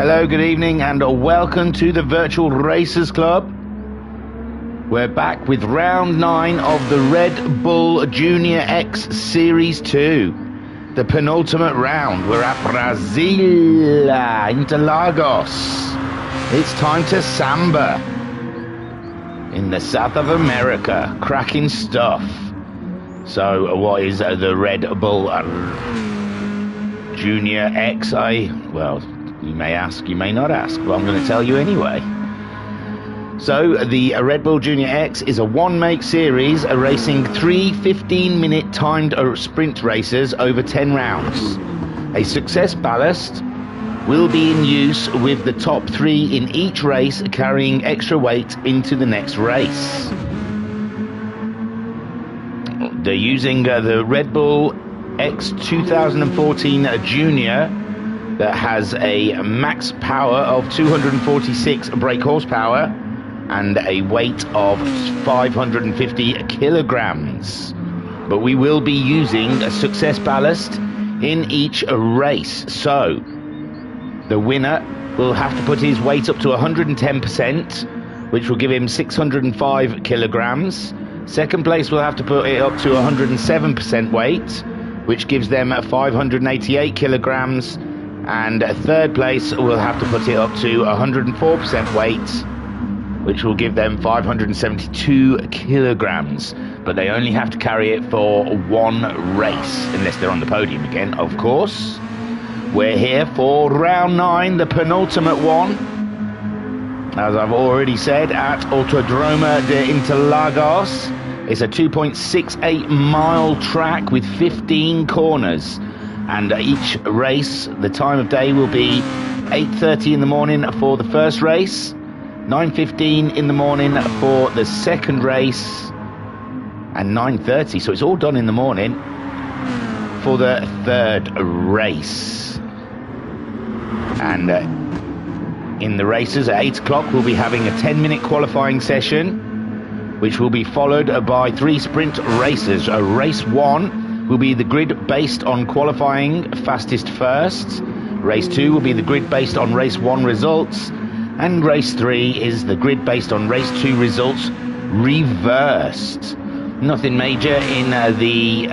Hello, good evening, and welcome to the Virtual Racers Club. We're back with round 9 of the Red Bull Junior X Series 2. The penultimate round. We're at Brasilia, Interlagos. It's time to samba. In the south of America. Cracking stuff. So, what is the Red Bull Junior X? Well, you may ask, you may not ask, but I'm going to tell you anyway. So, the Red Bull Junior X is a one-make series racing 3 15-minute timed sprint races over 10 rounds. A success ballast will be in use with the top 3 in each race carrying extra weight into the next race. They're using the Red Bull X 2014 Junior that has a max power of 246 brake horsepower and a weight of 550 kilograms. But we will be using a success ballast in each race. So the winner will have to put his weight up to 110%, which will give him 605 kilograms. Second place will have to put it up to 107% weight, which gives them 588 kilograms. And third place will have to put it up to 104% weight, which will give them 572 kilograms. But they only have to carry it for one race, unless they're on the podium again, of course. We're here for round 9, the penultimate one. As I've already said, at Autodromo de Interlagos. It's a 2.68 mile track with 15 corners. And each race, the time of day will be 8:30 in the morning for the first race, 9:15 in the morning for the second race, and 9:30, so it's all done in the morning, for the third race. And in the races at 8 o'clock, we'll be having a 10-minute qualifying session, which will be followed by 3 sprint races. Race 1 will be the grid based on qualifying fastest first. Race 2 will be the grid based on race 1 results. And race 3 is the grid based on race 2 results reversed. Nothing major in the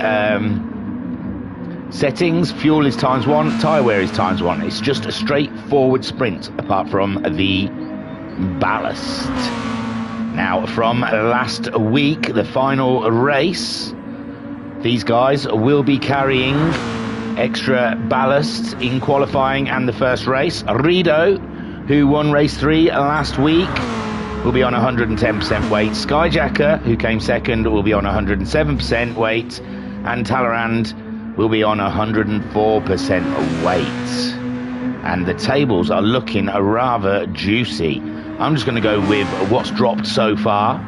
settings. Fuel is ×1, tyre wear is ×1. It's just a straightforward sprint apart from the ballast. Now, from last week, the final race, these guys will be carrying extra ballast in qualifying and the first race. Rido, who won race 3 last week, will be on 110% weight. Skyjacker, who came second, will be on 107% weight. And Talleyrand will be on 104% weight. And the tables are looking rather juicy. I'm just going to go with what's dropped so far,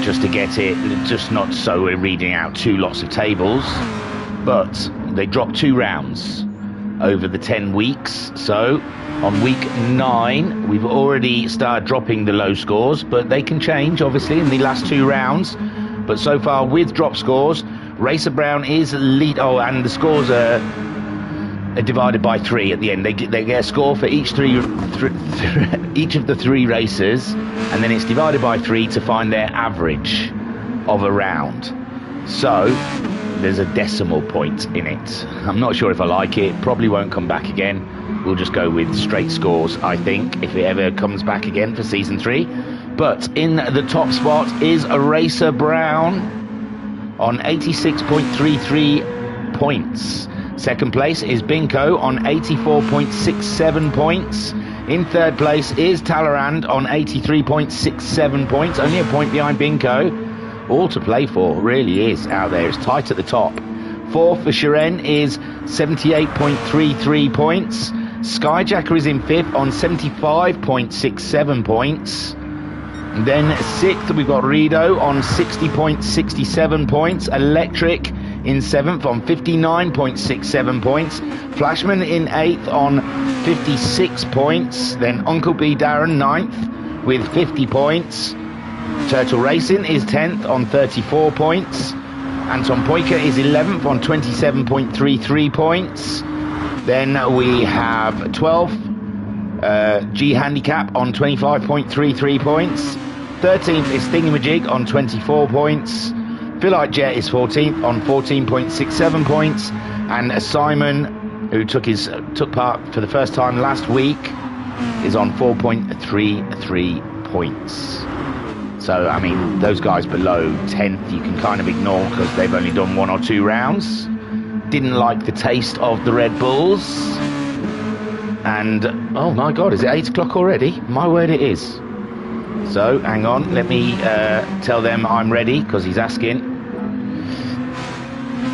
just to get it, just not so we're reading out 2 lots of tables. But they dropped 2 rounds over the 10 weeks. So on week 9, we've already started dropping the low scores, but they can change, obviously, in the last 2 rounds. But so far, with drop scores, Racer Brown is lead. Oh, and the scores are divided by 3 at the end. They get a score for each of the 3 races, and then it's divided by 3 to find their average of a round. So there's a decimal point in it. I'm not sure if I like it. Probably won't come back again. We'll just go with straight scores, I think, if it ever comes back again for season 3. But in the top spot is a Racer Brown on 86.33 points. Second place is Binko on 84.67 points. In third place is Talleyrand on 83.67 points. Only a point behind Binko. All to play for, really is out there. It's tight at the top. Fourth for Shiren is 78.33 points. Skyjacker is in fifth on 75.67 points. And then sixth, we've got Rido on 60.67 points. Electric in 7th on 59.67 points. Flashman in 8th on 56 points. Then Uncle B Darren 9th with 50 points. Turtle Racing is 10th on 34 points. Anton Poika is 11th on 27.33 points. Then we have 12th, G Handicap on 25.33 points. 13th is Thingamajig on 24 points. Philite Jet is 14th on 14.67 points. And Simon, who took part for the first time last week, is on 4.33 points. So, I mean, those guys below 10th you can kind of ignore because they've only done 1 or 2 rounds. Didn't like the taste of the Red Bulls. And, oh my God, is it 8 o'clock already? My word, it is. So, hang on, let me tell them I'm ready, because he's asking.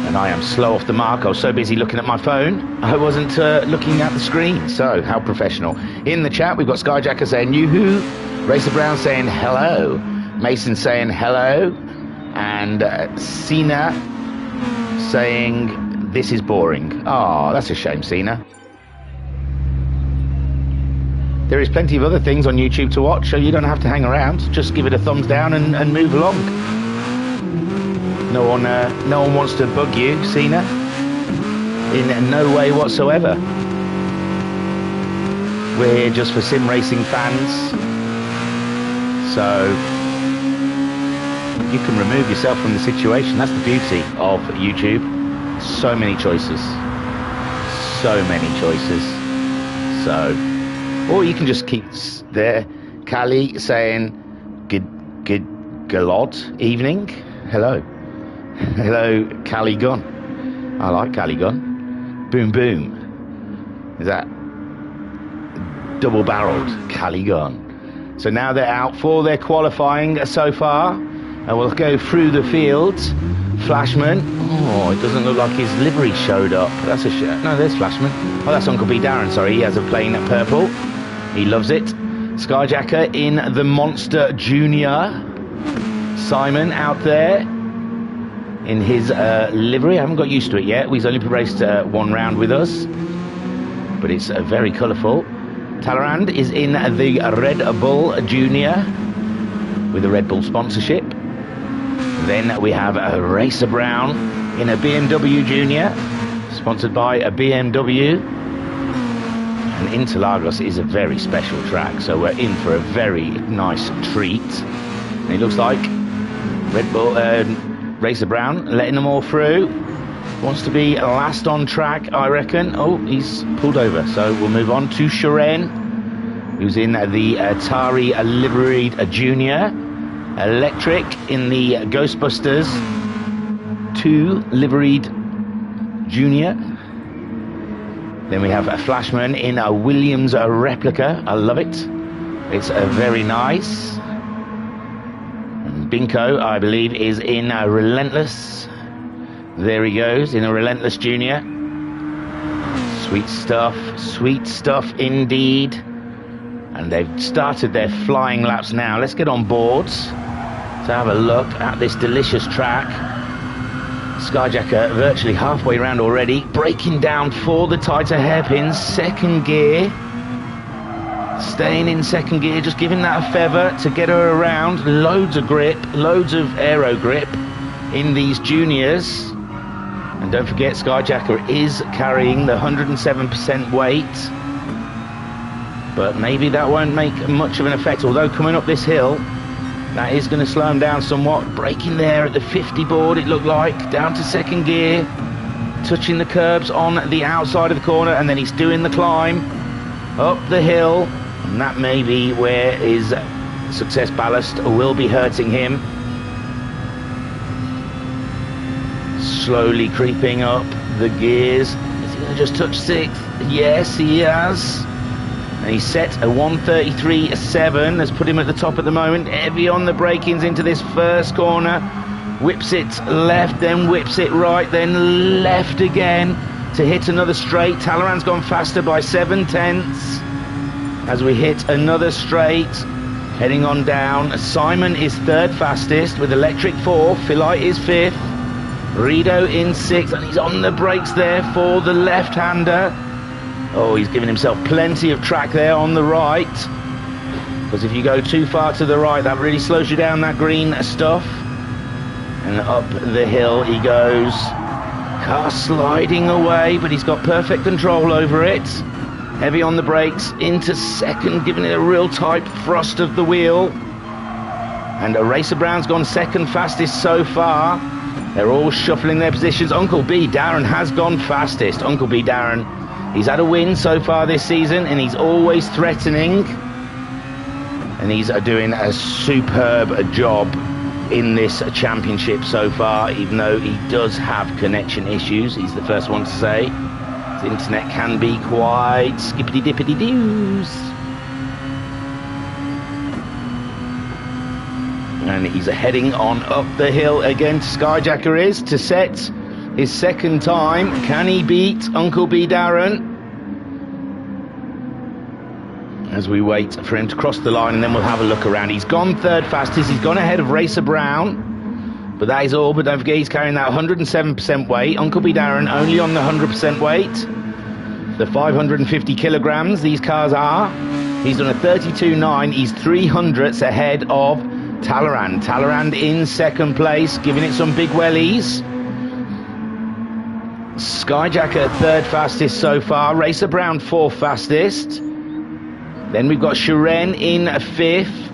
And I am slow off the mark. I was so busy looking at my phone, I wasn't looking at the screen. So, how professional. In the chat, we've got Skyjacker saying, yoo-hoo. Racer Brown saying, hello. Mason saying, hello. And Cena saying, this is boring. Oh, that's a shame, Cena. There is plenty of other things on YouTube to watch, so you don't have to hang around. Just give it a thumbs down and move along. No one wants to bug you, Cena. In no way whatsoever. We're here just for sim racing fans. So you can remove yourself from the situation. That's the beauty of YouTube. So many choices. So many choices. So, or you can just keep there. Callie saying, good galod evening. Hello. Hello, Callie Gun. I like Callie Gun. Boom boom. Is that double-barreled Callie Gun? So now they're out for their qualifying so far. And we'll go through the fields. Flashman. Oh, it doesn't look like his livery showed up. That's a shame. No, there's Flashman. Oh, that's Uncle B. Darren, sorry. He has a plain purple. He loves it. Skyjacker in the Monster Junior. Simon out there in his livery. I haven't got used to it yet. He's only raced 1 round with us. But it's very colourful. Talleyrand is in the Red Bull Junior with the Red Bull sponsorship. Then we have a Racer Brown in a BMW Junior, sponsored by a BMW. And Interlagos is a very special track, so we're in for a very nice treat. And it looks like Red Bull Racer Brown letting them all through. Wants to be last on track, I reckon. Oh, he's pulled over, so we'll move on to Sharon, who's in the Atari liveried Junior. Electric in the Ghostbusters 2 liveried Junior. Then we have a Flashman in a Williams replica. I love it. It's very nice. And Binko, I believe, is in a Relentless. There he goes, in a Relentless Junior. Sweet stuff indeed. And they've started their flying laps now. Let's get on board to have a look at this delicious track. Skyjacker virtually halfway around already, breaking down for the tighter hairpins. Second gear, staying in second gear, just giving that a feather to get her around. Loads of grip, loads of aero grip in these juniors. And don't forget, Skyjacker is carrying the 107% weight. But maybe that won't make much of an effect, although coming up this hill, that is going to slow him down somewhat. Braking there at the 50 board, it looked like, down to second gear, touching the curbs on the outside of the corner, and then he's doing the climb up the hill, and that may be where his success ballast will be hurting him. Slowly creeping up the gears. Is he going to just touch 6th? Yes, he has. And he's set a 133.7. That's put him at the top at the moment. Heavy on the break-ins into this first corner. Whips it left, then whips it right, then left again to hit another straight. Talleyrand's gone faster by 7/10 as we hit another straight. Heading on down. Simon is 3rd fastest with Electric 4th. Philite is 5th. Rido in 6th, and he's on the brakes there for the left-hander. Oh, he's giving himself plenty of track there on the right, because if you go too far to the right, that really slows you down, that green stuff. And up the hill he goes. Car sliding away, but he's got perfect control over it. Heavy on the brakes, into second, giving it a real tight thrust of the wheel. And Racer Brown's gone second fastest so far. They're all shuffling their positions. Uncle B, Darren, has gone fastest. Uncle B, Darren, he's had a win so far this season, and he's always threatening. And he's doing a superb job in this championship so far, even though he does have connection issues. He's the first one to say. His internet can be quite skippity-dippity-doos. And he's heading on up the hill again. Skyjacker is to set his second time. Can he beat Uncle B, Darren? As we wait for him to cross the line, and then we'll have a look around. He's gone third fastest. He's gone ahead of Racer Brown. But that is all. But don't forget, he's carrying that 107% weight. Uncle B, Darren only on the 100% weight. The 550 kilograms these cars are. He's done a 32.9. He's 300ths ahead of Talleyrand. Talleyrand in second place, giving it some big wellies. Skyjacker third fastest so far. Racer Brown fourth fastest. Then we've got Shiren in fifth.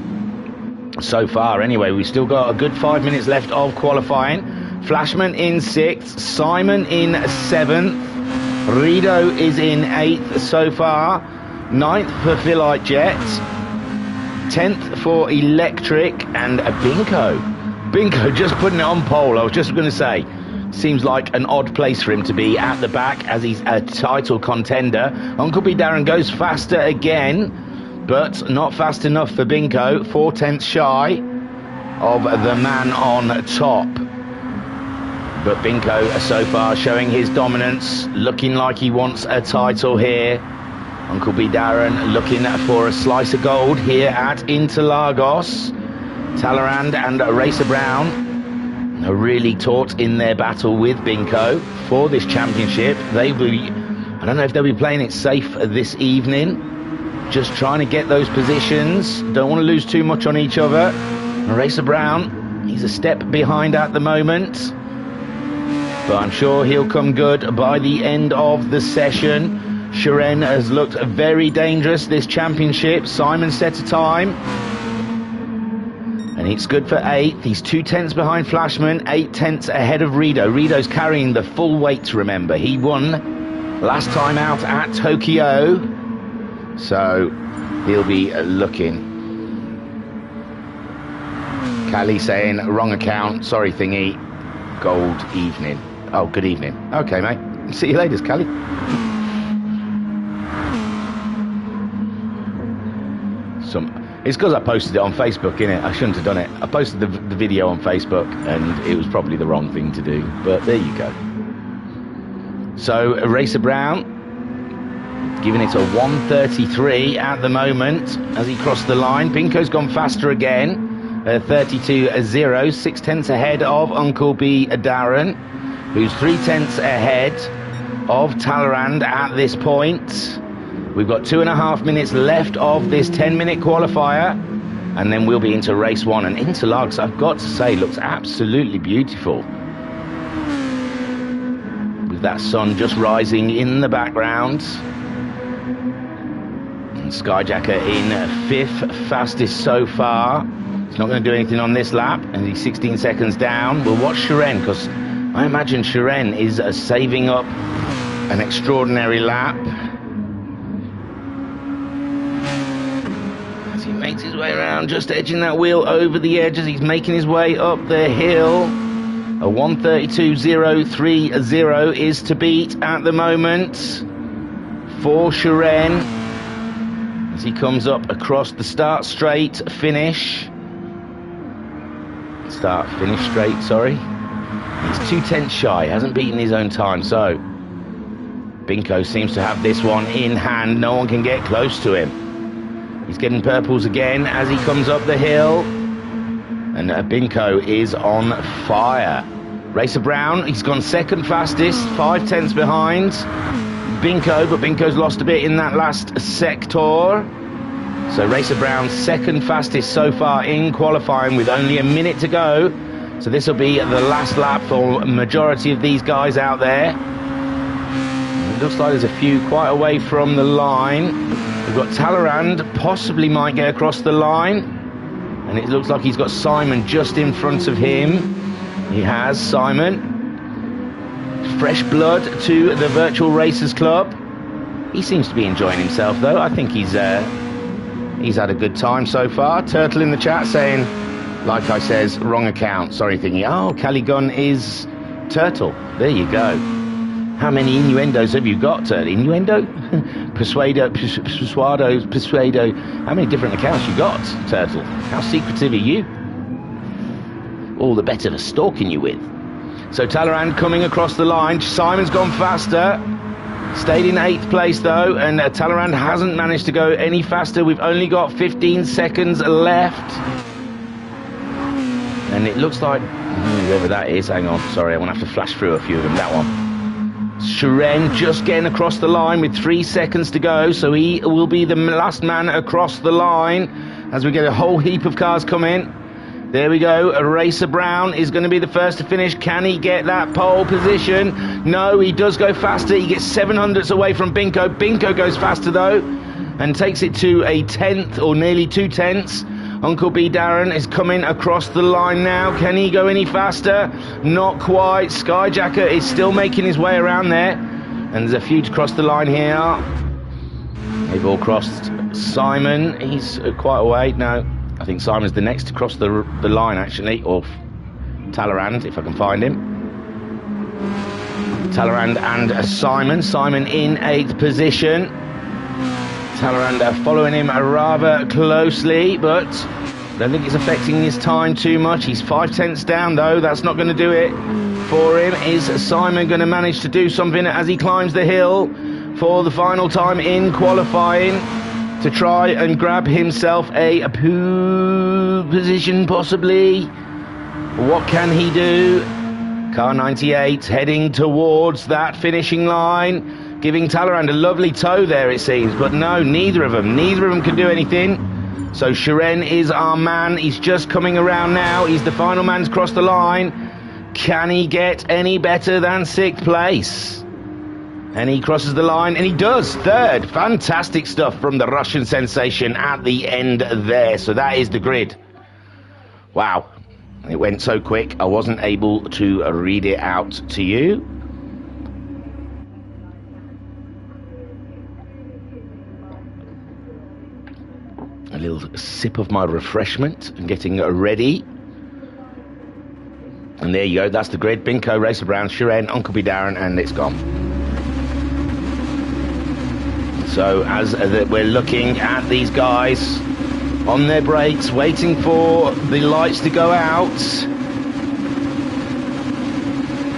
So far, anyway, we've still got a good 5 minutes left of qualifying. Flashman in sixth. Simon in seventh. Rido is in eighth so far. Ninth for Philite Jet. 10th for Electric. And a Binko just putting it on pole. I was just going to say, seems like an odd place for him to be at the back, as he's a title contender. Uncle B, Darren goes faster again, but not fast enough for Binko. 4/10 shy of the man on top. But Binko so far showing his dominance, looking like he wants a title here. Uncle B, Darren looking for a slice of gold here at Interlagos. Talleyrand and Racer Brown are really taut in their battle with Binko for this championship. I don't know if they'll be playing it safe this evening. Just trying to get those positions. Don't want to lose too much on each other. And Racer Brown, he's a step behind at the moment. But I'm sure he'll come good by the end of the session. Shiren has looked very dangerous this championship. Simon set a time. And it's good for eighth. He's 2/10 behind Flashman, 8/10 ahead of Rido. Rido's carrying the full weight, remember. He won last time out at Tokyo. So he'll be looking. Callie saying, wrong account. Sorry, thingy. Gold evening. Oh, good evening. Okay, mate. See you later, Callie. It's because I posted it on Facebook, innit? I shouldn't have done it. I posted the video on Facebook, and it was probably the wrong thing to do. But there you go. So, Racer Brown, giving it a 1:33 at the moment as he crossed the line. Binko's gone faster again. 32.0, 6/10 ahead of Uncle B, Darren, who's 3/10 ahead of Talleyrand at this point. We've got 2.5 minutes left of this 10-minute qualifier, and then we'll be into race one. And Interlagos, I've got to say, looks absolutely beautiful, with that sun just rising in the background. And Skyjacker in fifth, fastest so far. He's not going to do anything on this lap, and he's 16 seconds down. We'll watch Shiren, because I imagine Shiren is saving up an extraordinary lap. He makes his way around, just edging that wheel over the edge as he's making his way up the hill. A 1:32.030 is to beat at the moment for Shiren as he comes up across the start straight finish. Start finish straight, sorry. He's 2/10 shy, hasn't beaten his own time, so Binko seems to have this one in hand. No one can get close to him. He's getting purples again as he comes up the hill. And Binko is on fire. Racer Brown, he's gone second fastest, 5/10 behind Binko, but Binko's lost a bit in that last sector. So Racer Brown second fastest so far in qualifying with only a minute to go. So this will be the last lap for a majority of these guys out there. It looks like there's a few quite away from the line. We've got Talleyrand, possibly might get across the line. And it looks like he's got Simon just in front of him. He has Simon. Fresh blood to the Virtual Racers Club. He seems to be enjoying himself though. I think he's had a good time so far. Turtle in the chat saying, like I says, wrong account. Sorry, thinking, oh, Caligun is Turtle. There you go. How many innuendos have you got, Turtle? Innuendo? Persuado. How many different accounts you got, Turtle? How secretive are you? All the better for stalking you with. So Talleyrand coming across the line. Simon's gone faster. Stayed in 8th place though, and Talleyrand hasn't managed to go any faster. We've only got 15 seconds left. And it looks like, whoever that is, hang on, sorry, I'm going to have to flash through a few of them, that one. Shiren just getting across the line with 3 seconds to go, so he will be the last man across the line as we get a whole heap of cars come in. There we go, Racer Brown is going to be the first to finish. Can he get that pole position? No, he does go faster. He gets 700ths away from Binko. Binko goes faster though and takes it to a 10th or nearly 2 tenths. Uncle B Darren is coming across the line now. Can he go any faster? Not quite. Skyjacker is still making his way around there. And there's a few to cross the line here. They've all crossed. Simon, he's quite away. No, I think Simon's the next to cross the line actually. Or Talleyrand, if I can find him. Talleyrand and Simon. Simon in 8th position. Talleyrand following him rather closely, but I don't think it's affecting his time too much. He's 5 tenths down though. That's not going to do it for him. Is Simon going to manage to do something as he climbs the hill for the final time in qualifying to try and grab himself a pole position possibly? What can he do? Car 98 heading towards that finishing line, giving Talleyrand a lovely tow there it seems, but no, neither of them can do anything. So Shiren is our man. He's just coming around now. He's the final man to cross the line. Can he get any better than 6th place? And he crosses the line, and he does. 3rd. Fantastic stuff from the Russian sensation at the end there. So that is the grid. Wow. It went so quick, I wasn't able to read it out to you. A little sip of my refreshment and getting ready. And there you go, that's the grid. Binko, Racer Brown, Shiren, Uncle B Darren, and it's gone. So as we're looking at these guys on their brakes, waiting for the lights to go out.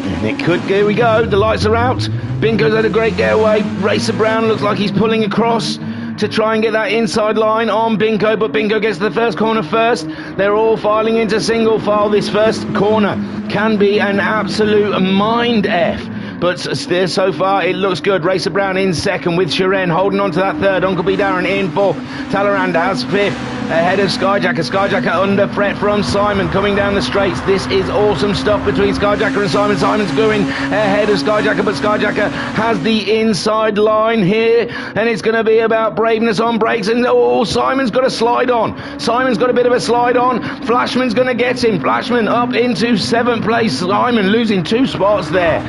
And it could, here we go, the lights are out. Binko's had a great getaway. Racer Brown looks like he's pulling across to try and get that inside line on Binko, but Binko gets to the first corner first. They're all filing into single file. This first corner can be an absolute mind F. But still, so far, it looks good. Racer Brown in 2nd with Shiren holding on to that 3rd. Uncle B Darren in 4th. Talleyrand has 5th. Ahead of Skyjacker. Skyjacker under threat from Simon coming down the straights. This is awesome stuff between Skyjacker and Simon. Simon's going ahead of Skyjacker, but Skyjacker has the inside line here. And it's going to be about braveness on brakes. And oh, Simon's got a slide on. Simon's got a bit of a slide on. Flashman's going to get him. Flashman up into 7th place. Simon losing 2 spots there.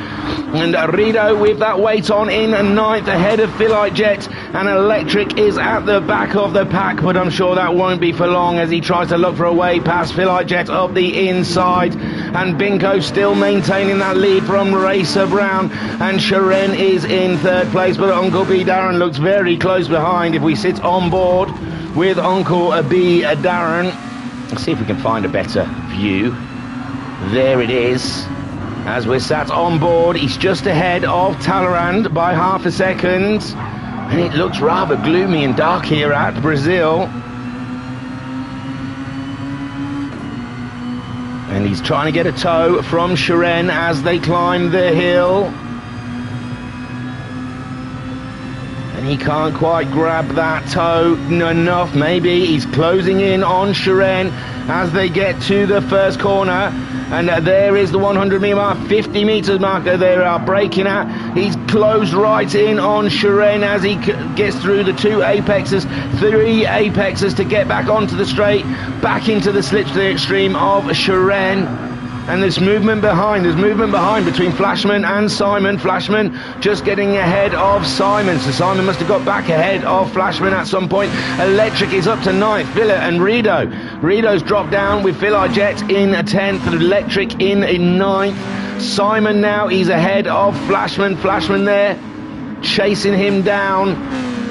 And Rido with that weight on in 9th ahead of Philite Jet, and Electric is at the back of the pack, but I'm sure that won't be for long as he tries to look for a way past Philite Jet up the inside, and Binko still maintaining that lead from Racer Brown, and Shiren is in 3rd place, but Uncle B Darren looks very close behind. If we sit on board with Uncle B Darren, let's see if we can find a better view. There it is. As we're sat on board, he's just ahead of Talleyrand by half a second. And it looks rather gloomy and dark here at Brazil. And he's trying to get a tow from Shiren as they climb the hill. And he can't quite grab that tow enough. Maybe he's closing in on Shiren as they get to the first corner. And there is the 100-meter mark, 50 meters marker they are breaking at. He's closed right in on Shuren as he gets through the 2 apexes, 3 apexes to get back onto the straight, back into the slip to the extreme of Shuren. And there's movement behind between Flashman and Simon. Flashman just getting ahead of Simon, so Simon must have got back ahead of Flashman at some point. Electric is up to 9th, Villa and Rido. Rido's dropped down with Philar Jet in 10th, Electric in 9th. Simon now, he's ahead of Flashman. Flashman there, chasing him down.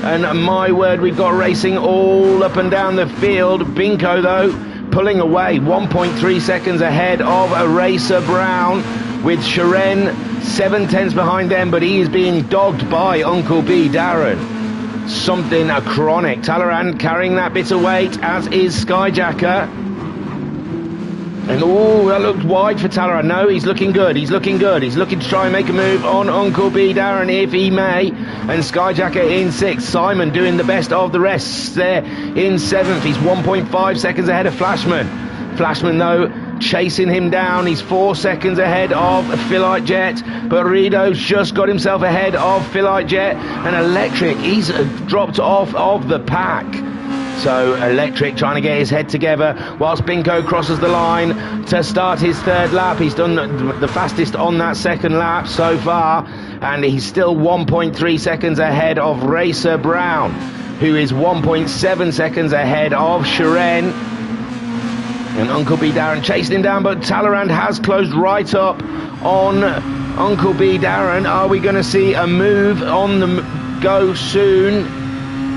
And my word, we've got racing all up and down the field. Binko, though, pulling away 1.3 seconds ahead of Racer Brown, with Shuren 7/10 behind them, but he is being dogged by Uncle B Darren. Something chronic. Talleyrand carrying that bit of weight, as is Skyjacker. And oh, that looked wide for Talleyrand. No, he's looking good. He's looking good. He's looking to try and make a move on Uncle B Darren if he may. And Skyjacker in 6th. Simon doing the best of the rest there in 7th. He's 1.5 seconds ahead of Flashman. Flashman, though, chasing him down. He's 4 seconds ahead of Philar Jet. But Rido's just got himself ahead of Philar Jet. And Electric, he's dropped off of the pack. So Electric trying to get his head together whilst Binko crosses the line to start his 3rd lap. He's done the fastest on that 2nd lap so far, and he's still 1.3 seconds ahead of Racer Brown, who is 1.7 seconds ahead of Shuren. And Uncle B Darren chasing him down, but Talleyrand has closed right up on Uncle B Darren. Are we going to see a move on the go soon?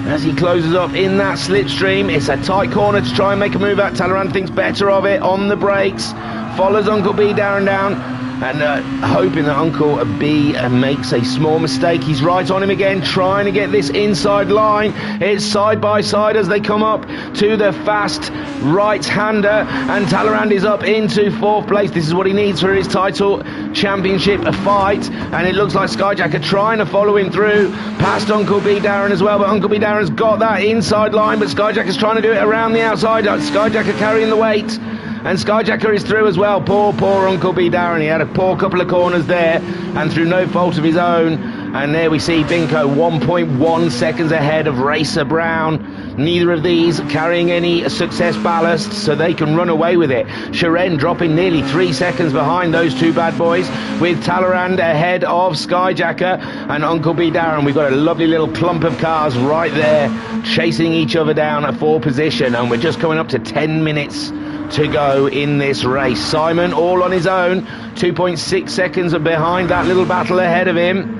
As he closes up in that slipstream, it's a tight corner to try and make a move out. Talleyrand thinks better of it on the brakes, follows Uncle B Darren down, and hoping that Uncle B makes a small mistake. He's right on him again, trying to get this inside line. It's side by side as they come up to the fast right-hander, and Talleyrand is up into 4th place. This is what he needs for his title championship fight, and it looks like Skyjacker trying to follow him through past Uncle B Darren as well, but Uncle B Darren's got that inside line, but Skyjacker's trying to do it around the outside. Skyjacker carrying the weight, and Skyjacker is through as well. Poor Uncle B Darren. He had a poor couple of corners there, and through no fault of his own. And there we see Binko 1.1 seconds ahead of Racer Brown. Neither of these carrying any success ballast, so they can run away with it. Shuren dropping nearly 3 seconds behind those 2 bad boys, with Talleyrand ahead of Skyjacker and Uncle B Darren. We've got a lovely little clump of cars right there, chasing each other down at 4th position, and we're just coming up to 10 minutes to go in this race. Simon all on his own, 2.6 seconds behind that little battle ahead of him.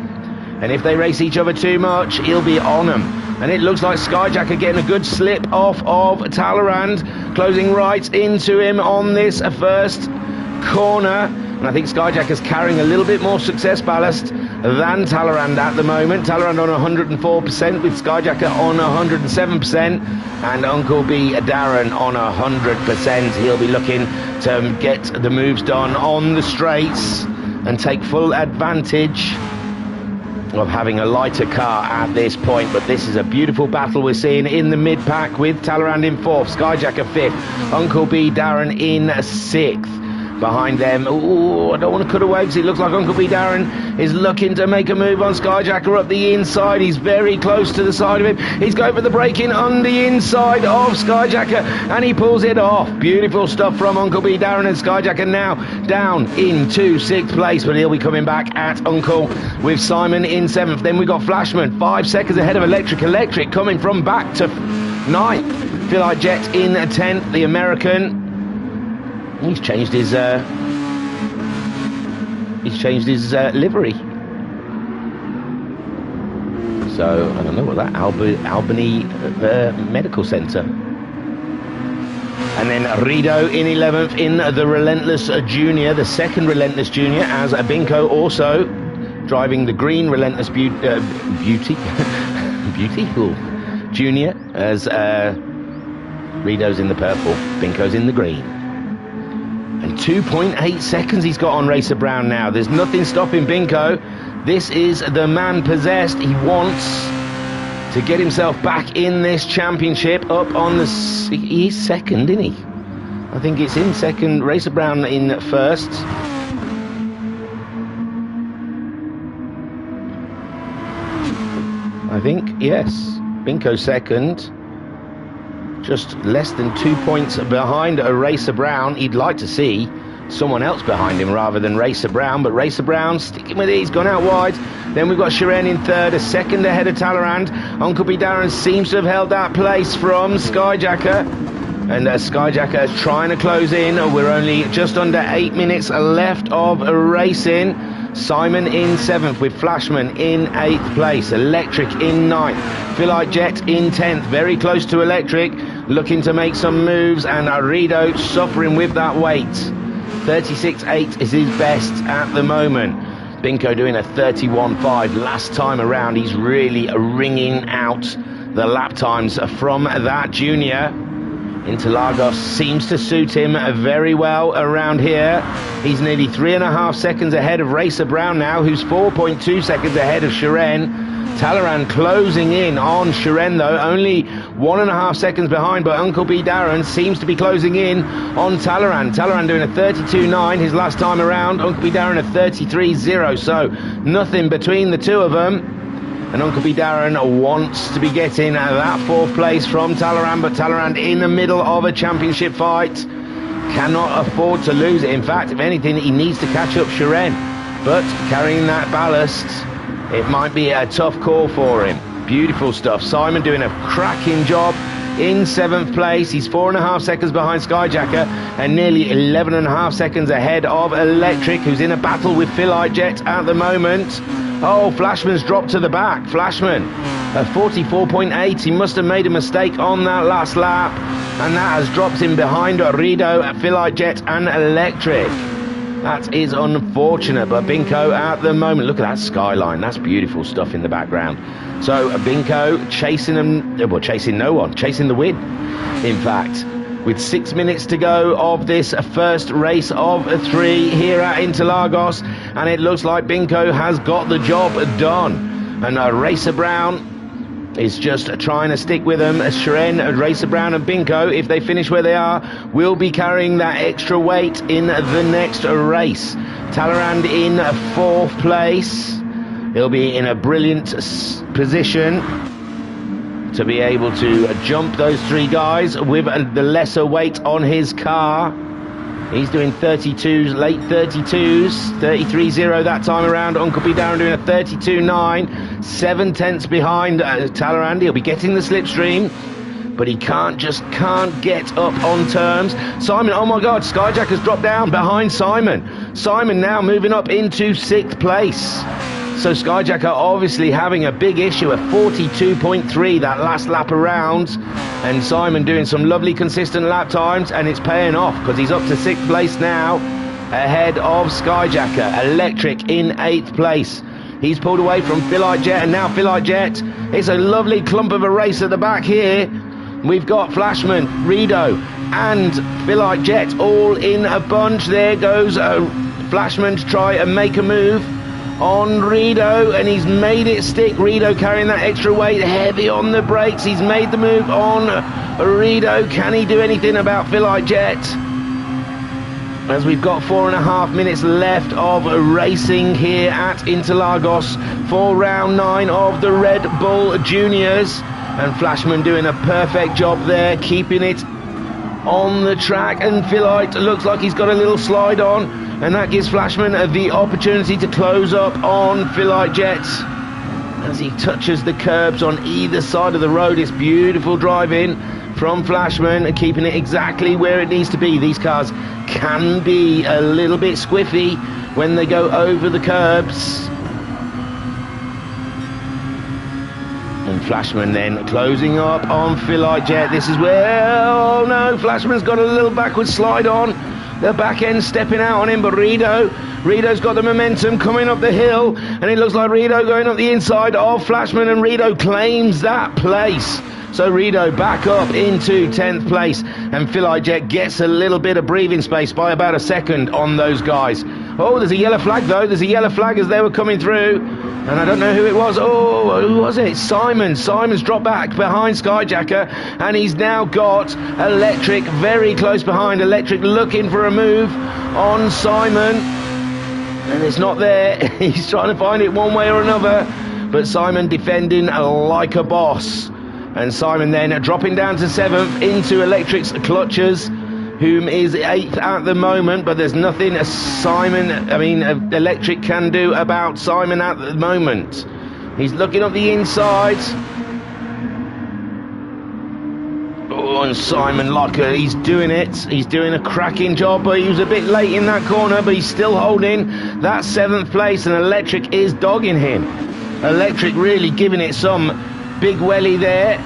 And if they race each other too much, he'll be on them. And it looks like Skyjacker getting a good slip off of Talleyrand, closing right into him on this 1st corner. And I think Skyjacker's carrying a little bit more success ballast than Talleyrand at the moment. Talleyrand on 104%, with Skyjacker on 107%, and Uncle B Darren on 100%. He'll be looking to get the moves done on the straights and take full advantage of having a lighter car at this point. But this is a beautiful battle we're seeing in the mid-pack, with Talleyrand in 4th, Skyjacker 5th, Uncle B Darren in 6th. Behind them, ooh, I don't want to cut away because it looks like Uncle B Darren is looking to make a move on Skyjacker up the inside. He's very close to the side of him. He's going for the braking on the inside of Skyjacker, and he pulls it off. Beautiful stuff from Uncle B Darren, and Skyjacker now down into 6th place, but he'll be coming back at Uncle with Simon in 7th. Then we got Flashman 5 seconds ahead of Electric. Electric coming from back to 9th. Philar Jet in 10th, the American. He's changed his livery. So I don't know what that Albany Medical Centre. And then Rido in 11th in the Relentless Junior, the 2nd Relentless Junior, as Binko also driving the green Relentless Beauty Junior, as Rido's in the purple, Binko's in the green. And 2.8 seconds he's got on Racer Brown now. There's nothing stopping Binko. This is the man possessed. He wants to get himself back in this championship up on the... He's 2nd, isn't he? I think it's in second, Racer Brown in first. I think, yes. Binko second. Just less than 2 points behind Racer Brown. He'd like to see someone else behind him rather than Racer Brown, but Racer Brown sticking with it. He's gone out wide. Then we've got Shiren in third, a second ahead of Talleyrand. Uncle B. Darren seems to have held that place from Skyjacker. And Skyjacker is trying to close in. We're only just under 8 minutes left of racing. Simon in 7th with Flashman in 8th place. Electric in 9th. Philite Jet in 10th. Very close to Electric. Looking to make some moves. And Arido suffering with that weight. 36.8 is his best at the moment. Binko doing a 31.5 last time around. He's really ringing out the lap times from that junior. Interlagos seems to suit him very well around here. He's nearly 3.5 seconds ahead of Racer Brown now, who's 4.2 seconds ahead of Shiren. Talleyrand closing in on Shiren though, only 1.5 seconds behind, but Uncle B. Darren seems to be closing in on Talleyrand. Talleyrand doing a 32.9 his last time around, Uncle B. Darren a 33.0, so nothing between the two of them. And Uncle B. Darren wants to be getting that 4th place from Talleyrand, but Talleyrand in the middle of a championship fight. Cannot afford to lose it. In fact, if anything, he needs to catch up Shiren. But carrying that ballast, it might be a tough call for him. Beautiful stuff. Simon doing a cracking job in 7th place. He's 4.5 seconds behind Skyjacker and nearly 11.5 seconds ahead of Electric, who's in a battle with Philite Jet at the moment. Oh, Flashman's dropped to the back. Flashman, a 44.8. He must have made a mistake on that last lap, and that has dropped him behind Rido, Philite Jet, and Electric. That is unfortunate, but Binko at the moment, look at that skyline. That's beautiful stuff in the background. So Binko chasing them, well, chasing no one, chasing the win, in fact. With 6 minutes to go of this first race of 3 here at Interlagos, and it looks like Binko has got the job done. And Racer Brown is just trying to stick with them. Shiren, Racer Brown and Binko, if they finish where they are, will be carrying that extra weight in the next race. Talleyrand in 4th place. He'll be in a brilliant position to be able to jump those 3 guys with the lesser weight on his car. He's doing 32s, late 32s, 33.0 that time around. Uncle B. Darren doing a 32.9, 7 tenths behind Talleyrand. He'll be getting the slipstream, but he can't get up on terms. Simon, oh my God, Skyjacker's dropped down behind Simon. Simon now moving up into 6th place. So Skyjacker obviously having a big issue, a 42.3 that last lap around, and Simon doing some lovely consistent lap times, and it's paying off because he's up to 6th place now, ahead of Skyjacker. Electric in 8th place. He's pulled away from Philite Jet, and now Philite Jet. It's a lovely clump of a race at the back here. We've got Flashman, Rido, and Philite Jet all in a bunch. There goes Flashman to try and make a move on Rido, and he's made it stick. Rido carrying that extra weight, heavy on the brakes. He's made the move on Rido. Can he do anything about Philite Jet? As we've got 4.5 minutes left of racing here at Interlagos for round 9 of the Red Bull Juniors, and Flashman doing a perfect job there, keeping it on the track, and Philite looks like he's got a little slide on, and that gives Flashman the opportunity to close up on Philite Jet as he touches the curbs on either side of the road. It's beautiful driving from Flashman and keeping it exactly where it needs to be. These cars can be a little bit squiffy when they go over the curbs. And Flashman then closing up on Philite Jet. This is where, oh no, Flashman's got a little backward slide on. The back end stepping out on him, but Rido's got the momentum coming up the hill, and it looks like Rido going up the inside of Flashman, and Rido claims that place. So Rido back up into 10th place, and Philite Jet gets a little bit of breathing space by about a second on those guys. Oh, there's a yellow flag though. There's a yellow flag as they were coming through. And I don't know who it was. Oh, who was it? Simon. Simon's dropped back behind Skyjacker. And he's now got Electric very close behind. Electric looking for a move on Simon. And it's not there. He's trying to find it one way or another. But Simon defending like a boss. And Simon then dropping down to 7th into Electric's clutches, whom is 8th at the moment, but there's nothing Electric can do about Simon at the moment. He's looking up the inside. Oh, and Simon Locker, he's doing it. He's doing a cracking job, but he was a bit late in that corner, but he's still holding that 7th place, and Electric is dogging him. Electric really giving it some big welly there.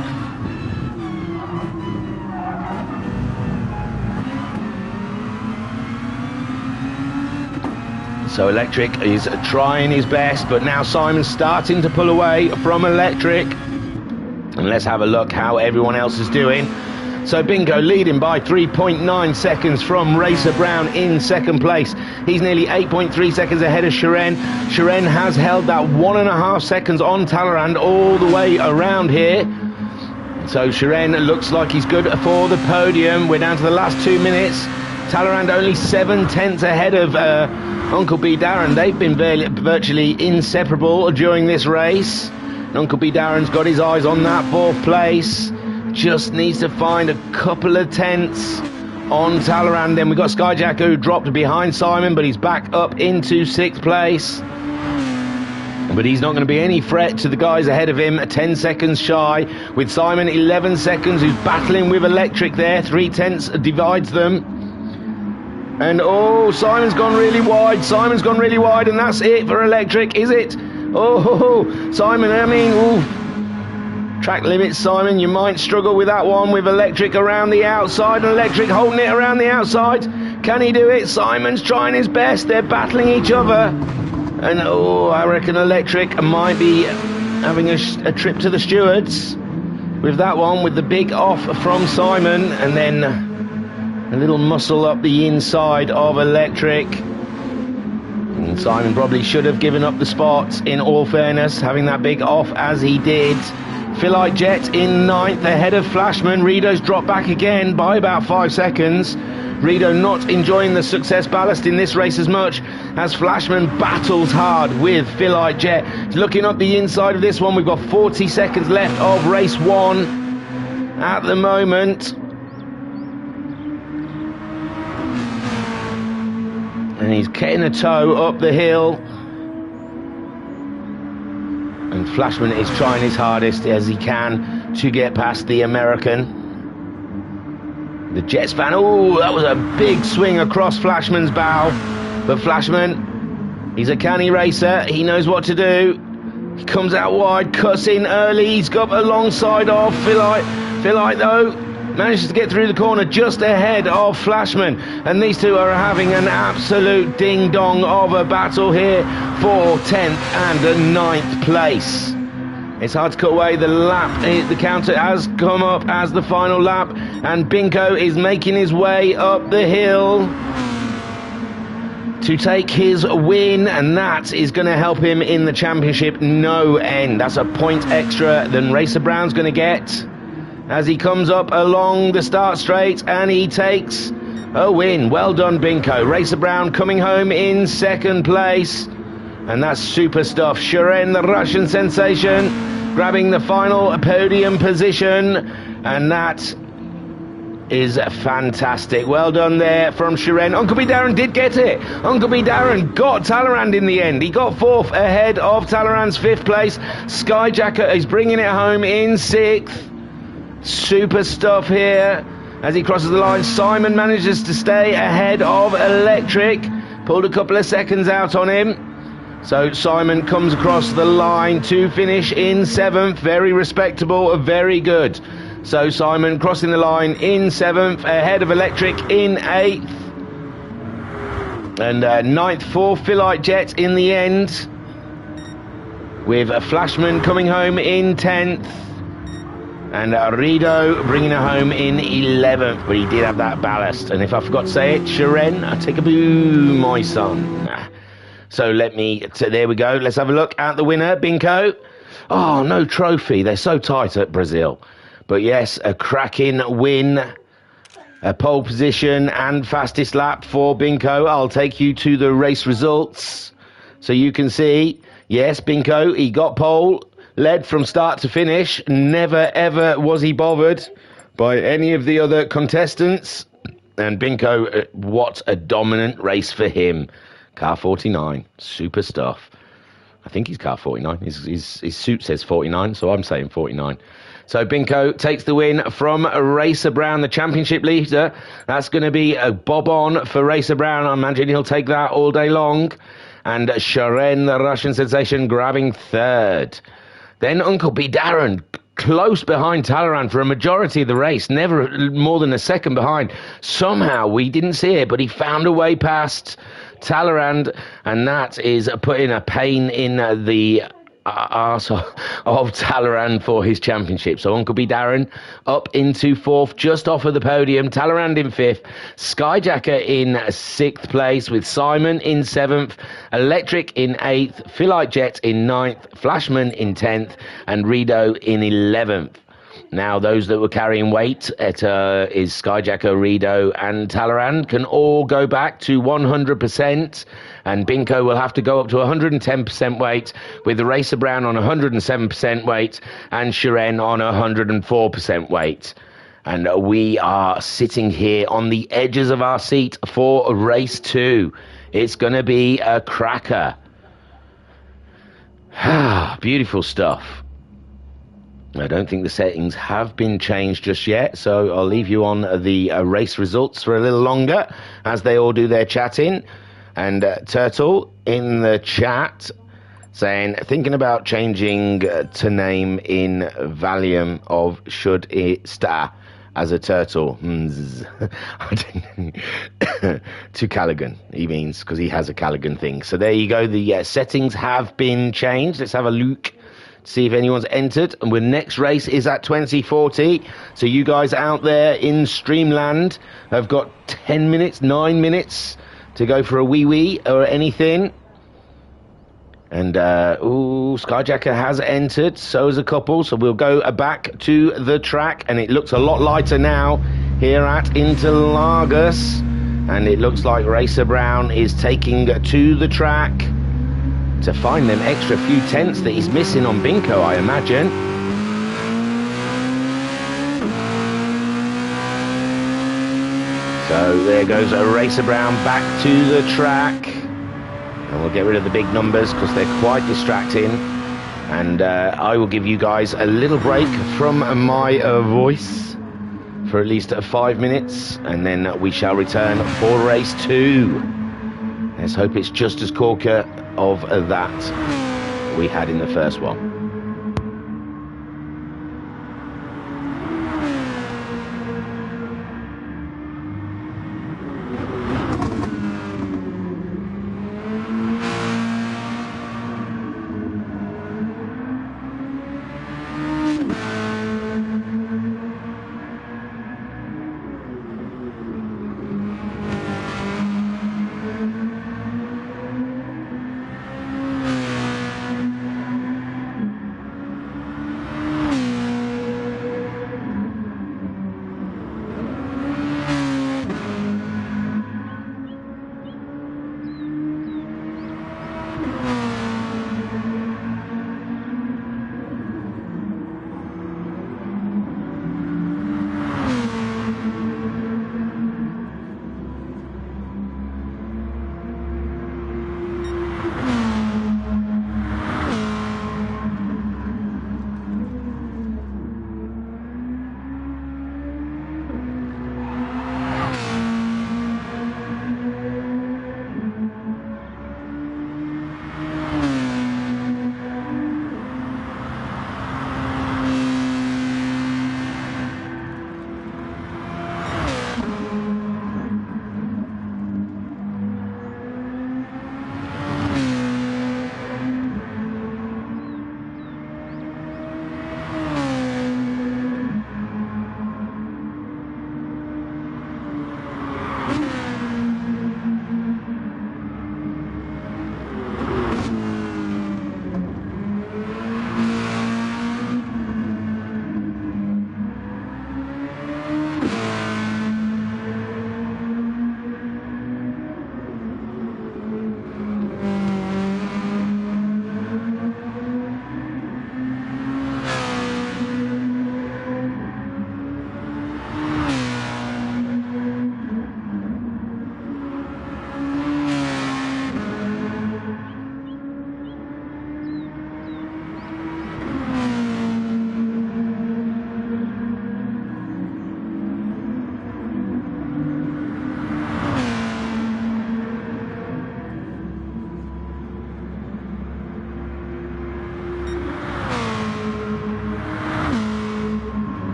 So Electric is trying his best, but now Simon's starting to pull away from Electric. And let's have a look how everyone else is doing. So Bingo leading by 3.9 seconds from Racer Brown in 2nd place. He's nearly 8.3 seconds ahead of Shiren. Shiren has held that 1.5 seconds on Talleyrand all the way around here. So Shiren looks like he's good for the podium. We're down to the last 2 minutes. Talleyrand only 7/10 ahead of Uncle B Darren. They've been virtually inseparable during this race. And Uncle B Darren's got his eyes on that 4th place. Just needs to find a couple of tenths on Talleyrand. Then we've got Skyjacker, who dropped behind Simon, but he's back up into 6th place. But he's not going to be any threat to the guys ahead of him, 10 seconds shy, with Simon 11 seconds, who's battling with Electric there. 3/10 divides them. And oh, Simon's gone really wide. Simon's gone really wide, and that's it for Electric, is it? Oh, Simon, ooh. Track limits, Simon, you might struggle with that one, with Electric around the outside, and Electric holding it around the outside. Can he do it? Simon's trying his best. They're battling each other. And oh, I reckon Electric might be having a trip to the stewards with that one, with the big off from Simon, and then a little muscle up the inside of Electric. And Simon probably should have given up the spot, in all fairness, having that big off as he did. Philite Jet in 9th ahead of Flashman. Rido's dropped back again by about 5 seconds. Rido not enjoying the success ballast in this race as much as Flashman battles hard with Philite Jet. Looking up the inside of this one, we've got 40 seconds left of race 1 at the moment. And he's getting a toe up the hill. And Flashman is trying his hardest as he can to get past the American. The Jets fan, oh, that was a big swing across Flashman's bow. But Flashman, he's a canny racer. He knows what to do. He comes out wide, cuts in early. He's got alongside of Philite. Philite, though, manages to get through the corner just ahead of Flashman. And these two are having an absolute ding-dong of a battle here for 10th and 9th place. It's hard to cut away the lap. The counter has come up as the final lap. And Binko is making his way up the hill to take his win. And that is going to help him in the championship no end. That's a point extra than Racer Brown's going to get as he comes up along the start straight, and he takes a win. Well done, Binko. Racer Brown coming home in 2nd place, and that's super stuff. Shiren, the Russian sensation, grabbing the final podium position, and that is fantastic. Well done there from Shiren. Uncle B Darren did get it. Uncle B Darren got Talleyrand in the end. He got 4th ahead of Talleyrand's 5th place. Skyjacker is bringing it home in 6th. Super stuff here as he crosses the line. Simon manages to stay ahead of Electric, pulled a couple of seconds out on him. So Simon comes across the line to finish in 7th. Very respectable, very good. So Simon crossing the line in 7th ahead of Electric in 8th, and 9th for Philite Jet in the end, with Flashman coming home in 10th. And Rido bringing it home in 11th, but he did have that ballast. And if I forgot to say it, Shiren, take a boo, my son. So there we go. Let's have a look at the winner, Binko. Oh, no trophy. They're so tight at Brazil. But yes, a cracking win. A pole position and fastest lap for Binko. I'll take you to the race results so you can see. Yes, Binko, he got pole, led from start to finish. Never, ever was he bothered by any of the other contestants. And Binko, what a dominant race for him. Car 49, super stuff. I think he's car 49. His suit says 49, so I'm saying 49. So Binko takes the win from Racer Brown, the championship leader. That's going to be a bob on for Racer Brown. I imagine he'll take that all day long. And Shiren, the Russian sensation, grabbing third. Then Uncle B. Darren, close behind Talleyrand for a majority of the race, never more than a second behind. Somehow, we didn't see it, but he found a way past Talleyrand, and that is putting a pain in the arse of Talleyrand for his championship. So Uncle B. Darren up into fourth, just off of the podium. Talleyrand in fifth, Skyjacker in sixth place, with Simon in seventh, Electric in eighth, Philite Jet in ninth, Flashman in 10th, and Rido in 11th. Now, those that were carrying weight is Skyjacker, Rido, and Talleyrand can all go back to 100%, and Binko will have to go up to 110% weight, with the Racer Brown on 107% weight, and Shiren on 104% weight. And we are sitting here on the edges of our seat for race 2. It's going to be a cracker. Beautiful stuff. I don't think the settings have been changed just yet, so I'll leave you on the race results for a little longer as they all do their chatting. And Turtle in the chat saying, thinking about changing to name in Valium of should it star as a turtle. To Callaghan, he means, because he has a Callaghan thing. So there you go, the settings have been changed. Let's have a look. See if anyone's entered. And the next race is at 2040. So you guys out there in Streamland have got 10 minutes, 9 minutes to go for a wee or anything. And, Skyjacker has entered. So has a couple. So we'll go back to the track. And it looks a lot lighter now here at Interlagos. And it looks like Racer Brown is taking to the track to find them extra few tenths that he's missing on Binko, I imagine. So there goes a Racer Brown back to the track. And we'll get rid of the big numbers because they're quite distracting. And I will give you guys a little break from my voice for at least 5 minutes. And then we shall return for race 2. Let's hope it's just as corker of that we had in the first one.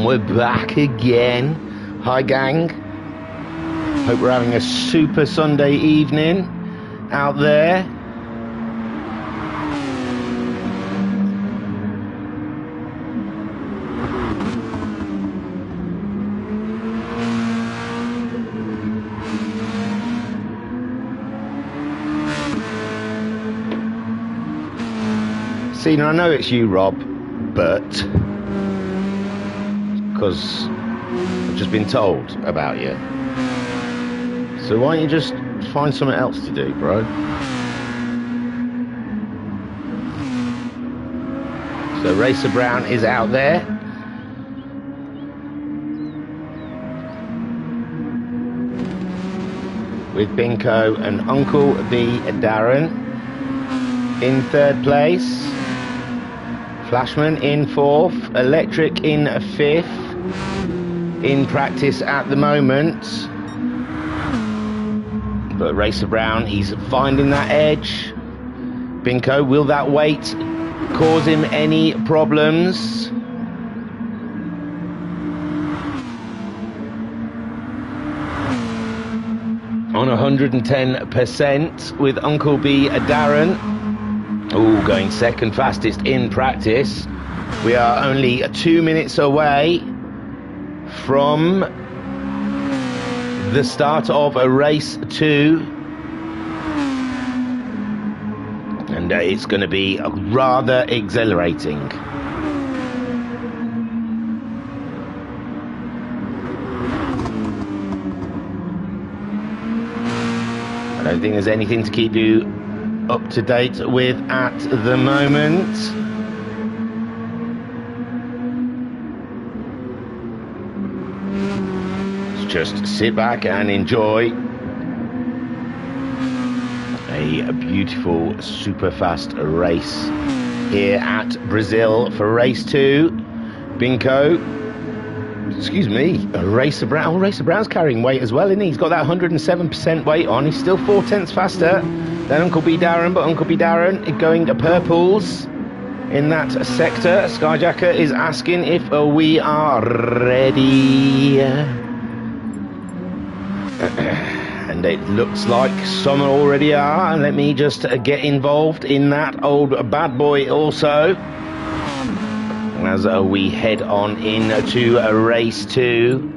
And we're back again. Hi gang. Hope we're having a super Sunday evening out there. See, now I know it's you, Rob, but because I've just been told about you. So why don't you just find something else to do, bro? So Racer Brown is out there. With Binko and Uncle B Darren in third place. Flashman in fourth, Electric in fifth, in practice at the moment. But Racer Brown, he's finding that edge. Binko, will that weight cause him any problems? On 110% with Uncle B Darren. Oh, going second fastest in practice. We are only 2 minutes away from the start of a race 2. And it's going to be rather exhilarating. I don't think there's anything to keep you up to date with at the moment. Just sit back and enjoy a beautiful super fast race here at Brazil for race 2. Binko, excuse me, Racer Brown. Oh, Racer Brown's carrying weight as well, isn't he? He's got that 107% weight on. He's still 4/10 faster than Uncle B Darren, but Uncle B Darren is going to purples in that sector. Skyjacker is asking if we are ready. And it looks like some already are. Let me just get involved in that old bad boy also, as we head on into a race 2.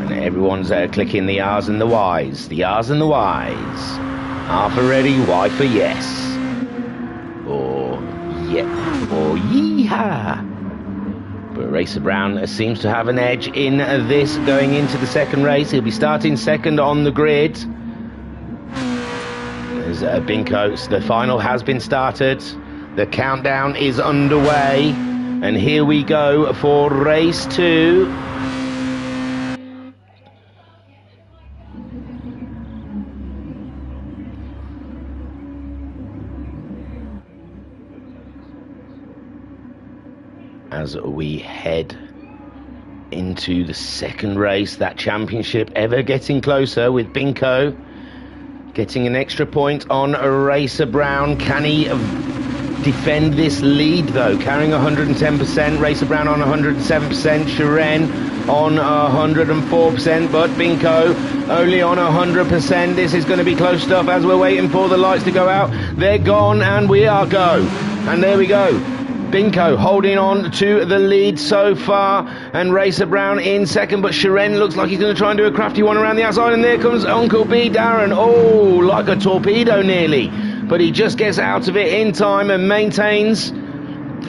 And everyone's clicking the R's and the Y's. The R's and the Y's. R for ready, Y for yes. Or yeah, or yeehaw. But Racer Brown seems to have an edge in this going into the second race. He'll be starting second on the grid. There's Binko. The final has been started. The countdown is underway. And here we go for race 2. As we head into the second race, that championship ever getting closer with Binko getting an extra point on Racer Brown. Can he defend this lead though? Carrying 110%, Racer Brown on 107%, Shiren on 104%, but Binko only on 100%. This is going to be close stuff as we're waiting for the lights to go out. They're gone and we are go. And there we go. Binko holding on to the lead so far, and Racer Brown in second, but Shiren looks like he's going to try and do a crafty one around the outside, and there comes Uncle B Darren. Oh, like a torpedo nearly, but he just gets out of it in time and maintains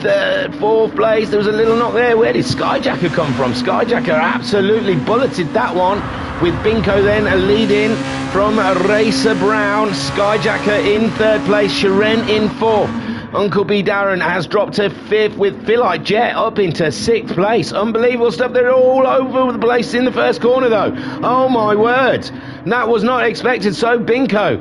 third, fourth place. There was a little knock there. Where did Skyjacker come from? Skyjacker absolutely bulleted that one, with Binko then leading from Racer Brown. Skyjacker in third place, Shiren in fourth. Uncle B Darren has dropped to fifth, with Philite Jet up into sixth place. Unbelievable stuff. They're all over the place in the first corner though. Oh my word, that was not expected. So Binko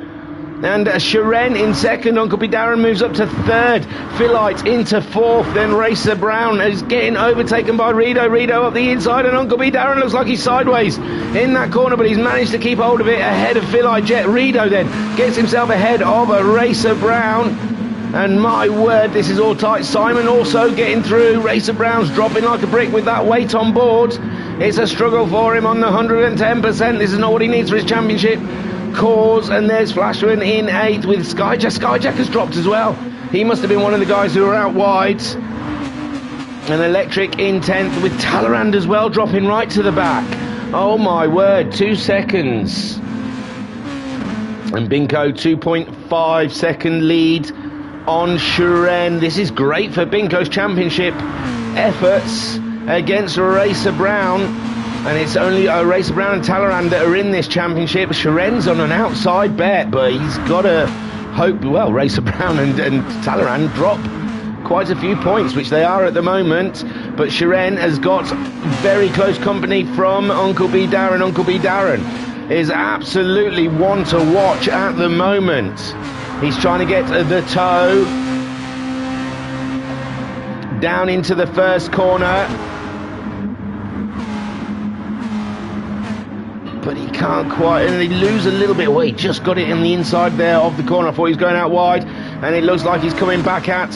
and Shiren in second. Uncle B Darren moves up to third. Philite into fourth. Then Racer Brown is getting overtaken by Rido. Rido up the inside, and Uncle B Darren looks like he's sideways in that corner, but he's managed to keep hold of it ahead of Philite Jet. Rido then gets himself ahead of Racer Brown. And my word, this is all tight. Simon also getting through. Racer Brown's dropping like a brick with that weight on board. It's a struggle for him on the 110%. This is not what he needs for his championship cause. And there's Flashman in 8th with Skyjack. Skyjack has dropped as well. He must have been one of the guys who were out wide. And Electric in 10th with Talleyrand as well, dropping right to the back. Oh my word, 2 seconds. And Binko 2.5 second lead on Shuren. This is great for Binko's championship efforts against Racer Brown. And it's only Racer Brown and Talleyrand that are in this championship. Shuren's on an outside bet, but he's got to hope, well, Racer Brown and Talleyrand drop quite a few points, which they are at the moment. But Shuren has got very close company from Uncle B Darren. Uncle B Darren is absolutely one to watch at the moment. He's trying to get the toe down into the first corner, but he can't quite, and they lose a little bit. Well, he just got it in the inside there of the corner. I thought he was going out wide, and it looks like he's coming back at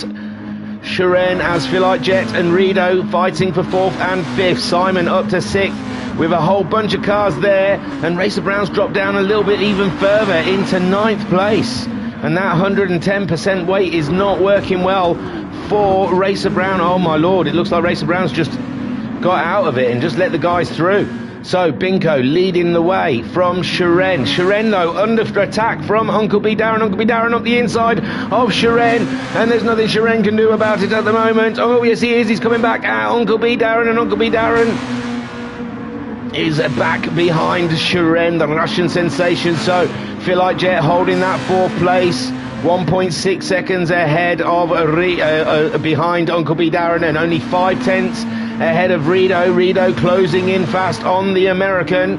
Shuren as Philite Jet and Rido fighting for 4th and 5th. Simon up to 6th with a whole bunch of cars there, and Racer Brown's dropped down a little bit even further into 9th place. And that 110% weight is not working well for Racer Brown. Oh my lord, it looks like Racer Brown's just got out of it and just let the guys through. So Binko leading the way from Shuren. Shuren though under attack from Uncle B Darren. Uncle B Darren up the inside of Shuren, and there's nothing Shuren can do about it at the moment. Oh yes he is, he's coming back at Uncle B Darren, and Uncle B Darren is back behind Shuren, the Russian sensation. So Philite Jet holding that 4th place, 1.6 seconds ahead of behind Uncle B Darren, and only 5/10 ahead of Rido. Rido closing in fast on the American.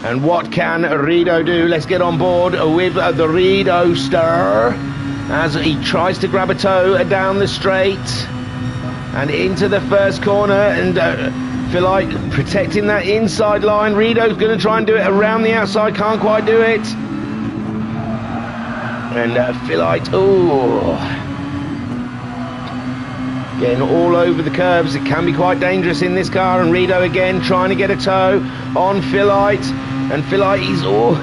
And what can Rido do? Let's get on board with the Rido star as he tries to grab a toe down the straight and into the first corner, and Philite protecting that inside line. Rido's going to try and do it around the outside, can't quite do it. And Philite, getting all over the curves. It can be quite dangerous in this car. And Rido again trying to get a toe on Philite, and Philite,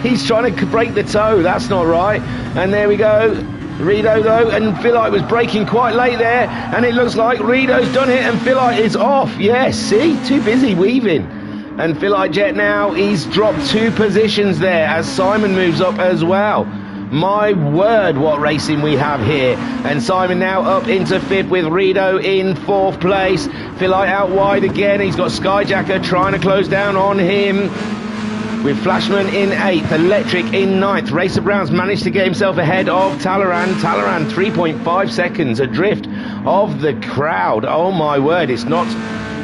he's trying to break the toe. That's not right. And there we go. Rido though, and Philite was braking quite late there, and it looks like Rido's done it, and Philite is off. Yes, see, too busy weaving. And Philite Jet now, he's dropped 2 positions there as Simon moves up as well. My word, what racing we have here. And Simon now up into 5th with Rido in 4th place. Philite out wide again. He's got Skyjacker trying to close down on him with Flashman in 8th, Electric in 9th. Racer Brown's managed to get himself ahead of Talleyrand. Talleyrand 3.5 seconds adrift of the crowd. Oh my word, it's not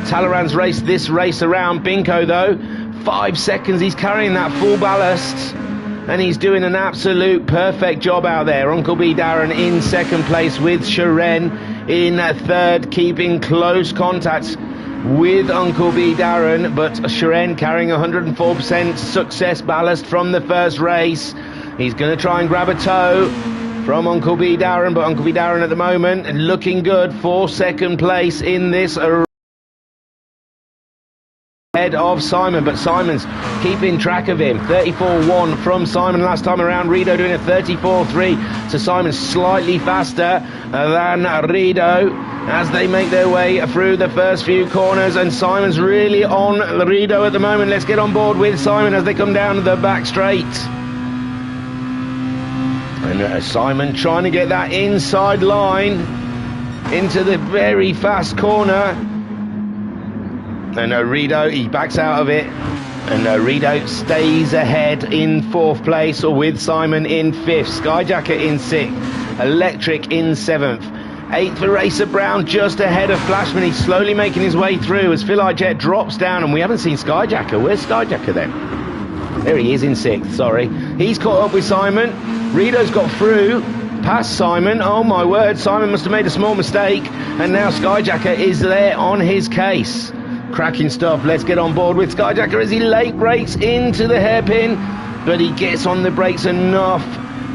Talleyrand's race this race around. Binko though, 5 seconds. He's carrying that full ballast, and he's doing an absolute perfect job out there. Uncle B Darren in 2nd place with Shuren in 3rd, keeping close contact with Uncle B Darren, but Shuren carrying 104% success ballast from the first race. He's going to try and grab a toe from Uncle B Darren, but Uncle B Darren at the moment looking good for 2nd place in this ahead of Simon, but Simon's keeping track of him. 34.1 from Simon last time around. Rido doing a 34.3, so Simon's slightly faster than Rido as they make their way through the first few corners, and Simon's really on Rido at the moment. Let's get on board with Simon as they come down the back straight. And Simon trying to get that inside line into the very fast corner. And Rido, he backs out of it, and Rido stays ahead in 4th place, or with Simon in 5th, Skyjacker in 6th, Electric in 7th, 8th for Racer Brown, just ahead of Flashman. He's slowly making his way through as Philite Jet drops down, and we haven't seen Skyjacker. Where's Skyjacker then? There he is in 6th, sorry. He's caught up with Simon. Rido's got through past Simon. Oh my word, Simon must have made a small mistake, and now Skyjacker is there on his case. Cracking stuff. Let's get on board with Skyjacker as he late brakes into the hairpin, but he gets on the brakes enough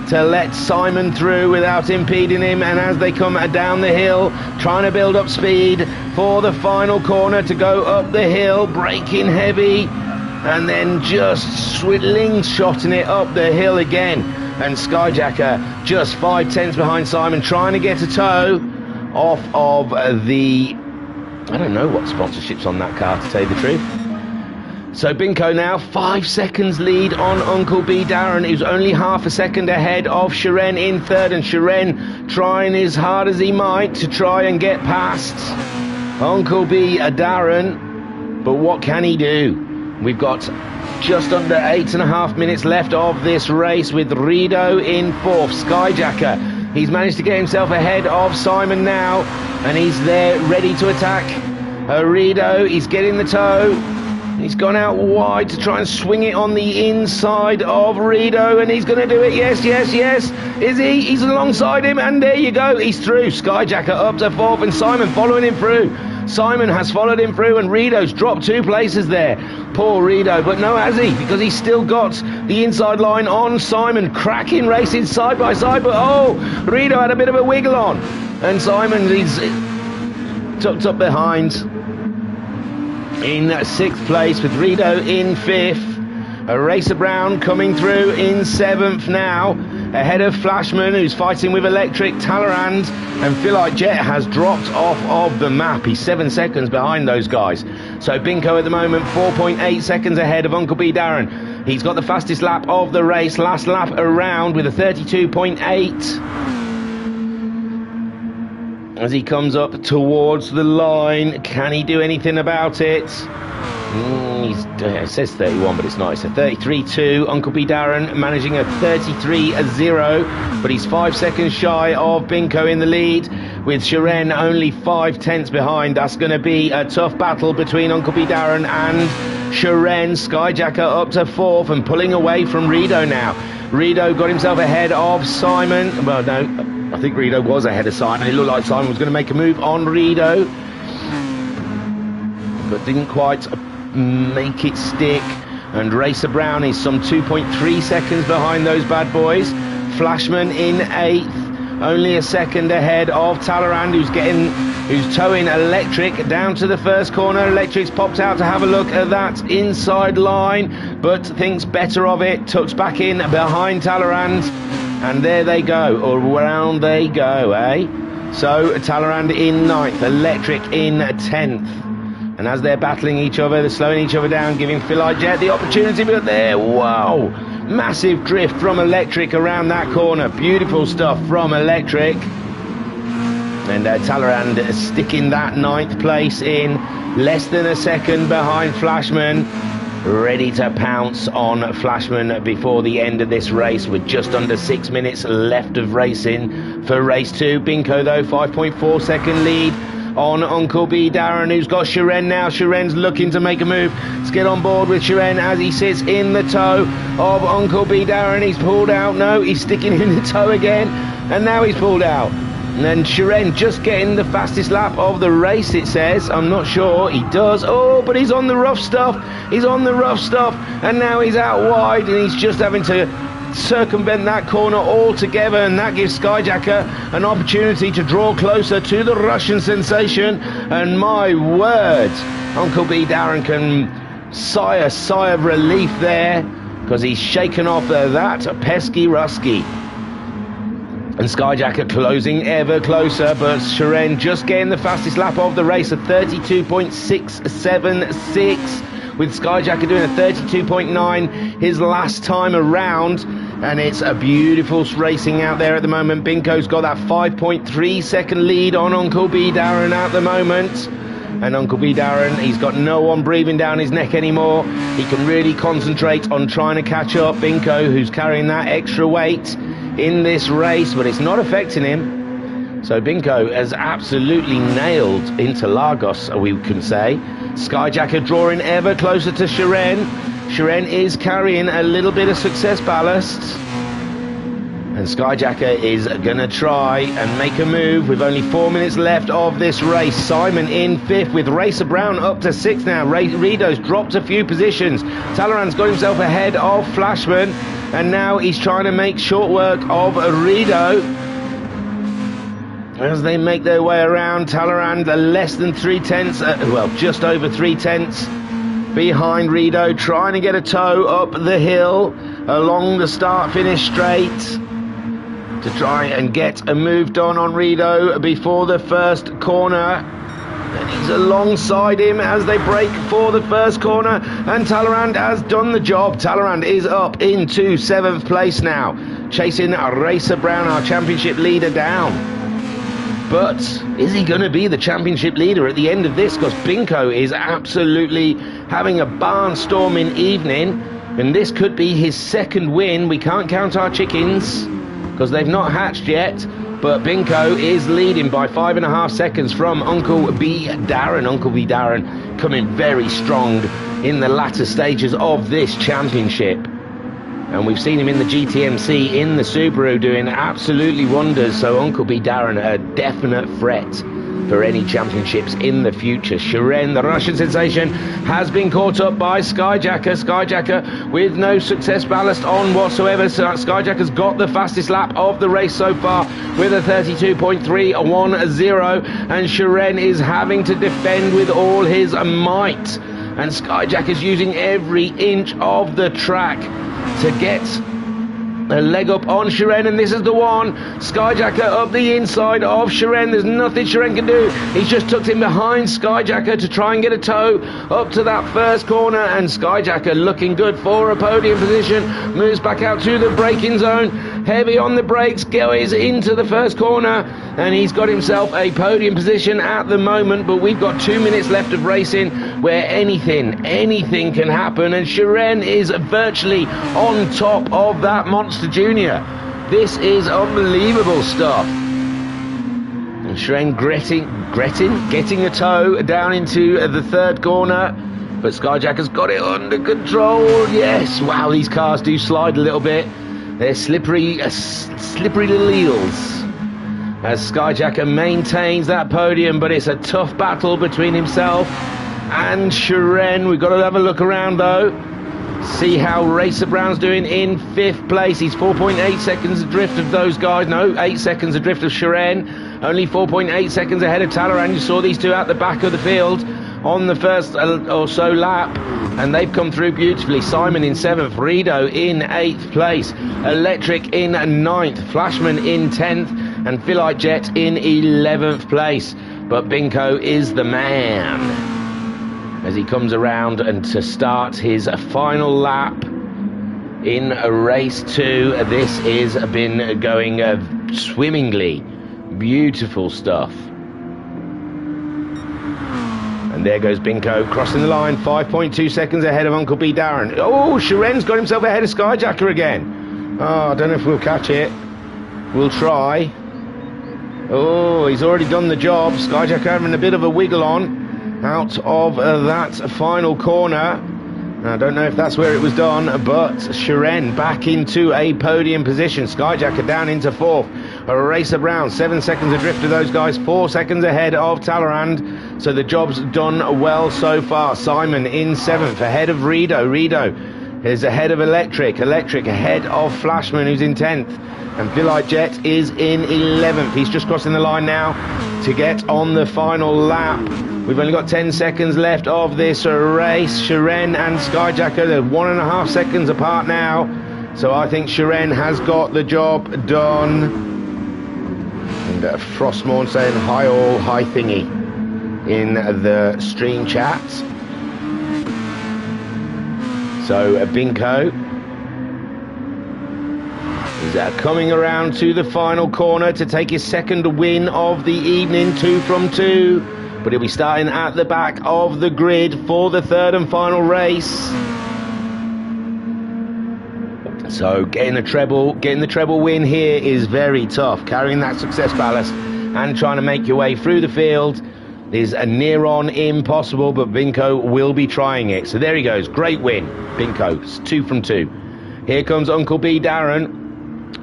to let Simon through without impeding him, and as they come down the hill, trying to build up speed for the final corner to go up the hill, braking heavy, and then just slingshotting it up the hill again. And Skyjacker just 5/10 behind Simon, trying to get a tow off of the... I don't know what sponsorship's on that car, to tell you the truth. So Binko now 5 seconds lead on Uncle B Darren, who's only half a second ahead of Shiren in third, and Shiren trying as hard as he might to try and get past Uncle B Darren, but what can he do? We've got just under 8.5 minutes left of this race, with Rido in fourth. Skyjacker, he's managed to get himself ahead of Simon now, and he's there ready to attack. Rido, he's getting the tow. He's gone out wide to try and swing it on the inside of Rido, and he's going to do it. Yes, yes, yes. Is he? He's alongside him, and there you go. He's through. Skyjacker up to fourth, and Simon following him through. Simon has followed him through, and Rido's dropped 2 places there. Poor Rido, but no, has he? Because he's still got the inside line on Simon. Cracking racing side by side, but oh, Rido had a bit of a wiggle on, and Simon, he's tucked up behind in 6th place, with Rido in 5th. Racer Brown coming through in 7th now, ahead of Flashman, who's fighting with Electric, Talleyrand, and Philite Jet has dropped off of the map. He's 7 seconds behind those guys. So Binko at the moment 4.8 seconds ahead of Uncle B Darren. He's got the fastest lap of the race, last lap around, with a 32.8. As he comes up towards the line, can he do anything about it? It says 31, but it's not. It's a 33.2. Uncle B Darren managing a 33.0, but he's 5 seconds shy of Binko in the lead, with Shiren only 5/10 behind. That's going to be a tough battle between Uncle B Darren and Shiren. Skyjacker up to 4th and pulling away from Rido now. Rido got himself ahead of Simon. Well, no, I think Rido was ahead of Simon. It looked like Simon was going to make a move on Rido, but didn't quite make it stick. And Racer Brown is some 2.3 seconds behind those bad boys. Flashman in 8th, only a second ahead of Talleyrand, who's towing Electric down to the first corner. Electric's popped out to have a look at that inside line, but thinks better of it, tucks back in behind Talleyrand, and there they go, or around they go, eh? So Talleyrand in 9th, Electric in 10th. And as they're battling each other, they're slowing each other down, giving Philite Jet the opportunity, but there, whoa, massive drift from Electric around that corner. Beautiful stuff from Electric. And Talleyrand sticking that 9th place in, less than a second behind Flashman, ready to pounce on Flashman before the end of this race, with just under 6 minutes left of racing for race 2. Binko, though, 5.4 second lead on Uncle B Darren, who's got Shiren now. Shiren's looking to make a move. Let's get on board with Shiren as he sits in the tow of Uncle B Darren. He's pulled out. No, he's sticking in the tow again, and now he's pulled out. And then Shiren just getting the fastest lap of the race, it says. I'm not sure. He does. Oh, but he's on the rough stuff. He's on the rough stuff, and now he's out wide, and he's just having to circumvent that corner altogether, and that gives Skyjacker an opportunity to draw closer to the Russian sensation. And my word, Uncle B Darren can sigh a sigh of relief there, because he's shaken off that pesky Rusky. And Skyjacker closing ever closer, but Shiren just getting the fastest lap of the race, a 32.676, with Skyjacker doing a 32.9 his last time around. And it's a beautiful racing out there at the moment. Binko's got that 5.3 second lead on Uncle B Darren at the moment. And Uncle B Darren, he's got no one breathing down his neck anymore. He can really concentrate on trying to catch up Binko, who's carrying that extra weight in this race, but it's not affecting him. So Binko has absolutely nailed Interlagos, we can say. Skyjacker drawing ever closer to Shiren. Shiren is carrying a little bit of success ballast, and Skyjacker is going to try and make a move with only 4 minutes left of this race. Simon in 5th, with Racer Brown up to 6th now. Rido's dropped a few positions. Talleyrand's got himself ahead of Flashman. and now he's trying to make short work of Rido. As they make their way around, Talleyrand less than 3/10, well, just over 3/10 behind Rido, trying to get a toe up the hill along the start-finish straight to try and get a move done on Rido before the first corner. And he's alongside him as they break for the first corner, and Talleyrand has done the job. Talleyrand is up into 7th place now, chasing Racer Brown, our championship leader, down. But is he going to be the championship leader at the end of this? Because Binko is absolutely having a barnstorming evening, and this could be his second win. We can't count our chickens because they've not hatched yet. But Binko is leading by 5.5 seconds from Uncle B Darren. Uncle B Darren coming very strong in the latter stages of this championship. And we've seen him in the GTMC, in the Subaru, doing absolutely wonders. So Uncle B Darren, a definite threat for any championships in the future. Shiren, the Russian sensation, has been caught up by Skyjacker. Skyjacker with no success ballast on whatsoever. So Skyjacker's got the fastest lap of the race so far with a 32.310. And Shiren is having to defend with all his might. And Skyjacker's using every inch of the track to get a leg up on Shiren, and this is the one. Skyjacker up the inside of Shiren. There's nothing Shiren can do. He's just tucked in behind Skyjacker to try and get a toe up to that first corner, and Skyjacker looking good for a podium position. Moves back out to the braking zone. Heavy on the brakes, goes into the first corner, and he's got himself a podium position at the moment. But we've got 2 minutes left of racing where anything can happen, and Shiren is virtually on top of that Monster Junior. This is unbelievable stuff. And Shiren getting a toe down into the third corner, but Skyjacker's got it under control. Yes, wow, these cars do slide a little bit. They're slippery little eels as Skyjacker maintains that podium, but it's a tough battle between himself and Shiren. We've got to have a look around though, see how Racer Brown's doing in 5th place. He's 4.8 seconds adrift of those guys. No, 8 seconds adrift of Shiren. Only 4.8 seconds ahead of Talleyrand. You saw these two at the back of the field on the first or so lap, and they've come through beautifully. Simon in 7th, Rido in 8th place, Electric in 9th, Flashman in 10th, and Philite Jet in 11th place. But Binko is the man as he comes around and to start his final lap in race 2. This has been going swimmingly. Beautiful stuff. And there goes Binko crossing the line, 5.2 seconds ahead of Uncle B Darren. Oh, Shiren's got himself ahead of Skyjacker again. Oh, I don't know if we'll catch it. We'll try. Oh, he's already done the job. Skyjacker having a bit of a wiggle on out of that final corner. I don't know if that's where it was done, but Shiren back into a podium position. Skyjacker down into 4th. Racer Brown 7 seconds adrift of those guys, 4 seconds ahead of Talleyrand. So the job's done well so far. Simon in 7th ahead of Rido. Rido is ahead of Electric. Electric ahead of Flashman, who's in 10th. And Philite Jet is in 11th. He's just crossing the line now to get on the final lap. We've only got 10 seconds left of this race. Shiren and Skyjacker, they're 1.5 seconds apart now. So I think Shiren has got the job done. And Frostmorn saying hi all, hi thingy in the stream chat. So Binko is coming around to the final corner to take his second win of the evening, 2 from 2. But he'll be starting at the back of the grid for the third and final race. So getting the treble win here is very tough. Carrying that success ballast and trying to make your way through the field is a near on impossible, but Binko will be trying it. So there he goes, great win, Binko, it's 2 from 2. Here comes Uncle B Darren.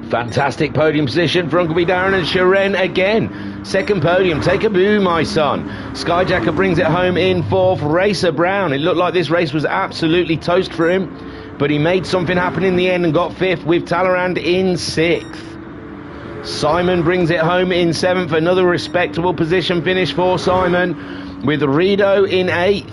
Fantastic podium position for Uncle B Darren, and Shiren again. Second podium, take a boo, my son. Skyjacker brings it home in 4th. Racer Brown, it looked like this race was absolutely toast for him. but he made something happen in the end and got 5th with Talleyrand in 6th. Simon brings it home in 7th, another respectable position finish for Simon, with Rido in 8th.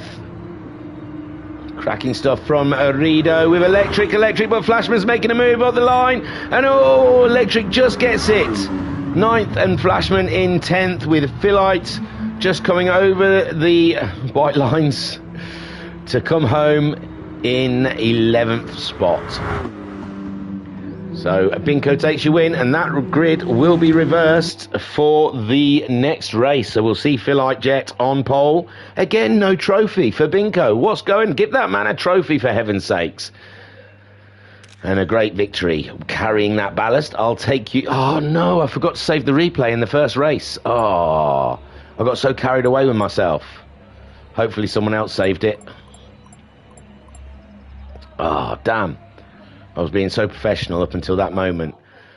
Cracking stuff from Rido with Electric, but Flashman's making a move up the line, and Electric just gets it. 9th and Flashman in 10th, with Philite just coming over the white lines to come home in 11th spot. So Binko takes you win, and that grid will be reversed for the next race. So we'll see Philite Jet on pole. Again, no trophy for Binko. What's going? Give that man a trophy, for heaven's sakes. And a great victory. Carrying that ballast, I'll take you... Oh, no, I forgot to save the replay in the first race. Oh, I got so carried away with myself. Hopefully someone else saved it. Oh, damn. I was being so professional up until that moment.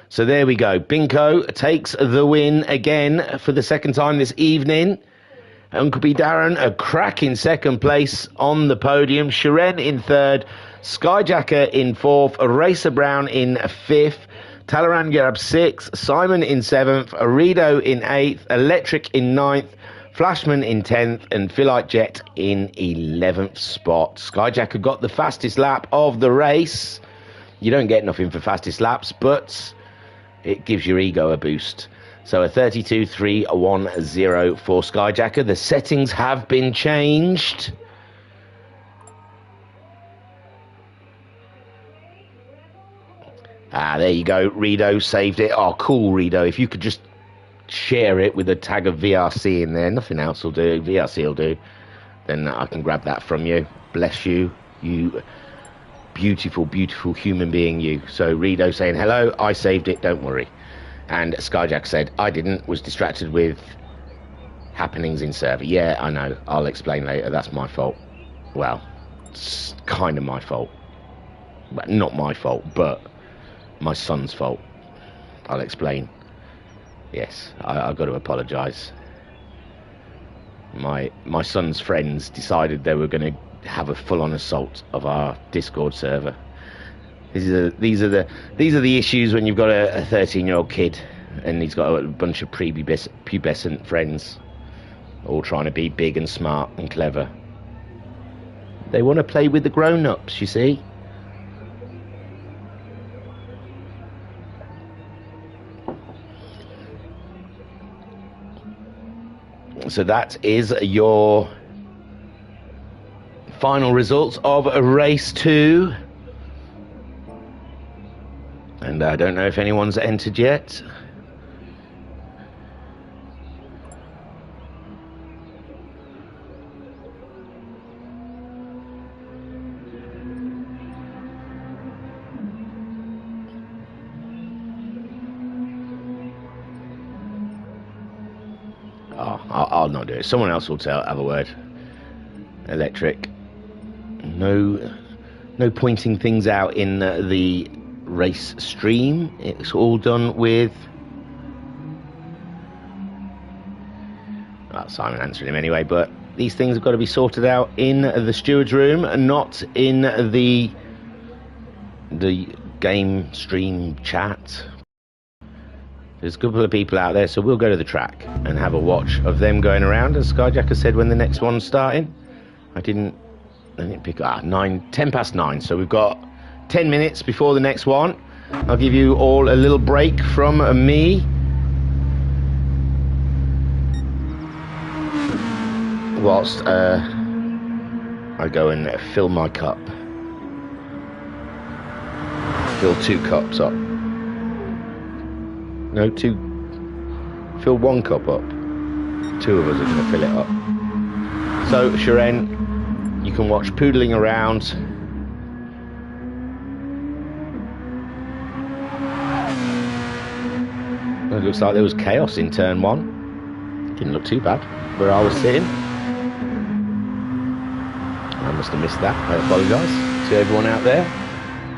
So there we go. Binko takes the win again for the second time this evening. Uncle B Darren, a crack in second place on the podium. Shiren in 3rd. Skyjacker in 4th. Racer Brown in 5th. Talleyrand grabs 6th. Simon in 7th. Arido in 8th. Electric in 9th. Flashman in 10th. And Philite Jet in 11th spot. Skyjacker got the fastest lap of the race. You don't get nothing for fastest laps, but it gives your ego a boost. So a 32.310 for Skyjacker. The settings have been changed. There you go. Rido saved it. Oh, cool, Rido. If you could just share it with a tag of VRC in there. Nothing else will do. VRC will do. Then I can grab that from you. Bless you. You... beautiful, beautiful human being, you. So Rido saying hello, I saved it, don't worry. And Skyjack said I didn't, was distracted with happenings in server. Yeah, I know, I'll explain later. That's my fault. Well, it's kind of my fault. Well, not my fault, but my son's fault. I'll explain. Yes, I've got to apologise. My son's friends decided they were going to have a full-on assault of our Discord server. These are the issues when you've got a 13-year-old kid and he's got a bunch of prepubescent friends, all trying to be big and smart and clever. They want to play with the grown-ups, you see. So that is your final results of race 2. And I don't know if anyone's entered yet. Oh, I'll not do it. Someone else will have a word. Electric. No pointing things out in the race stream. It's all done with Simon answering him anyway, but these things have got to be sorted out in the steward's room and not in the game stream chat. There's a couple of people out there, so we'll go to the track and have a watch of them going around. As Skyjacker said, when the next one's starting. I didn't pick 10 past 9, so we've got 10 minutes before the next one. I'll give you all a little break from me. Whilst I go and fill my cup. Fill 2 cups up. No, 2. Fill 1 cup up. 2 of us are going to fill it up. So, Shiren, you can watch poodling around. It looks like there was chaos in turn 1. Didn't look too bad where I was sitting. I must have missed that. I apologise to everyone out there.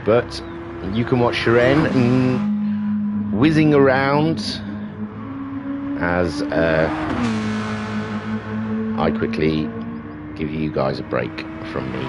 But you can watch Shiren whizzing around as I quickly give you guys a break from me.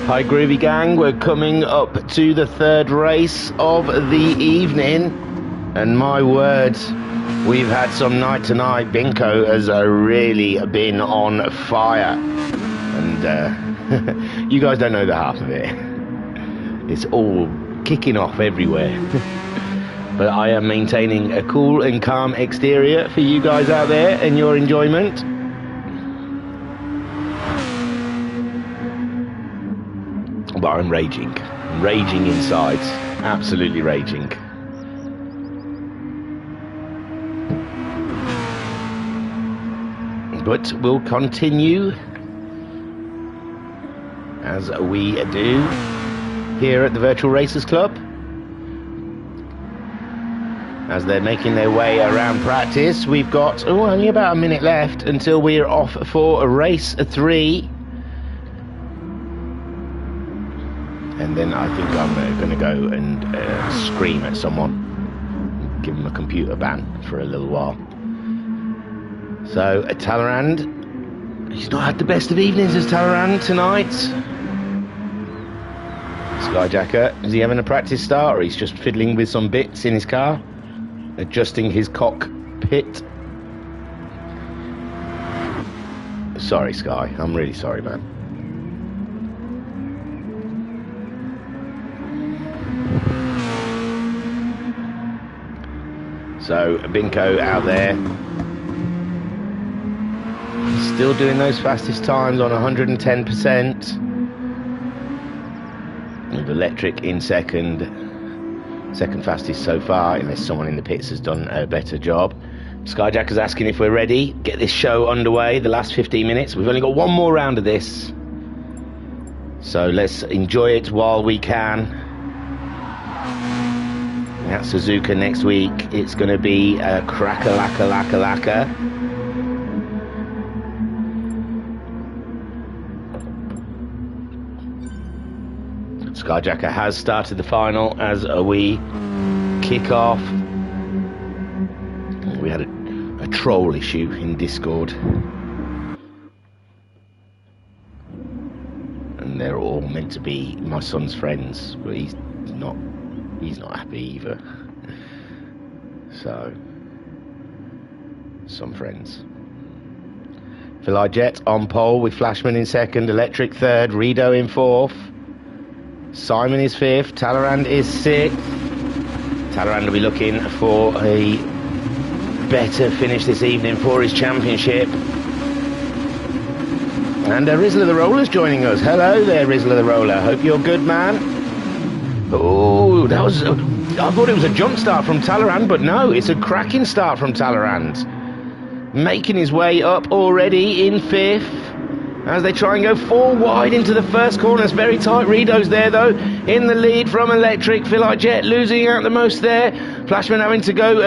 Hi Groovy Gang, we're coming up to the third race of the evening, and my word, we've had some night tonight. Binko has really been on fire, and you guys don't know the half of it. It's all kicking off everywhere. But I am maintaining a cool and calm exterior for you guys out there and your enjoyment. But I'm raging inside, absolutely raging. But we'll continue as we do here at the Virtual Racers Club, as they're making their way around practice. We've got only about a minute left until we're off for race 3. And then I think I'm going to go and scream at someone, give them a computer ban for a little while. So Talleyrand, he's not had the best of evenings as Talleyrand tonight. Skyjacker, is he having a practice start, or he's just fiddling with some bits in his car, adjusting his cockpit? Sorry Sky, I'm really sorry, man. So Binko out there, still doing those fastest times on 110%. With Electric in second fastest so far, unless someone in the pits has done a better job. Skyjacker's asking if we're ready. Get this show underway, the last 15 minutes. We've only got one more round of this, so let's enjoy it while we can. At Suzuka next week, it's going to be a cracker-lacka. Skyjacker has started the final as we kick off. We had a troll issue in Discord, and they're all meant to be my son's friends, but he's not happy either. So, some friends. Phili Jet on pole with Flashman in second, Electric third, Rido in fourth, Simon is fifth, Talleyrand is sixth. Talleyrand will be looking for a better finish this evening for his championship. And Rizzler the Roller's joining us. Hello there, Rizzler the Roller. Hope you're good, man. Oh, that was... I thought it was a jump start from Talleyrand, but no, it's a cracking start from Talleyrand. Making his way up already in fifth, as they try and go 4 wide into the first corner. It's very tight. Rido's there, though, in the lead from Electric. Phili Jet losing out the most there. Flashman having to go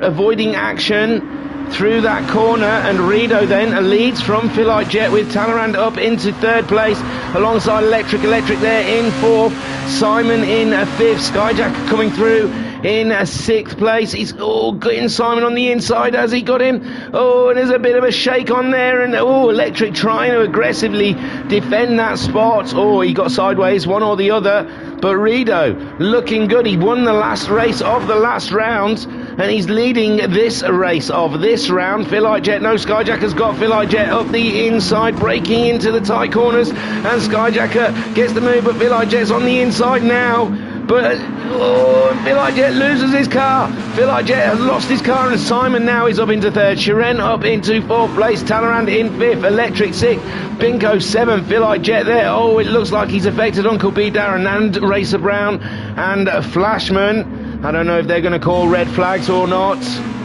avoiding action through that corner, and Rido then leads from Phili Jet with Talleyrand up into third place alongside Electric there in fourth, Simon in fifth, Skyjacker coming through in sixth place. He's getting Simon on the inside as he got him. And there's a bit of a shake on there, and Electric trying to aggressively defend that spot. He got sideways, one or the other, but Rido looking good. He won the last race of the last round, and he's leading this race of this round. Phili Jet, no, Skyjacker's got Phili Jet up the inside, breaking into the tight corners, and Skyjacker gets the move, but Phili Jet's on the inside now. But Phili Jet loses his car. Phili Jet has lost his car, and Simon now is up into third. Shiren up into fourth place. Talleyrand in fifth. Electric sixth. Binko seventh. Phili Jet there. It looks like he's affected Uncle B, Darren, and Racer Brown and Flashman. I don't know if they're going to call red flags or not.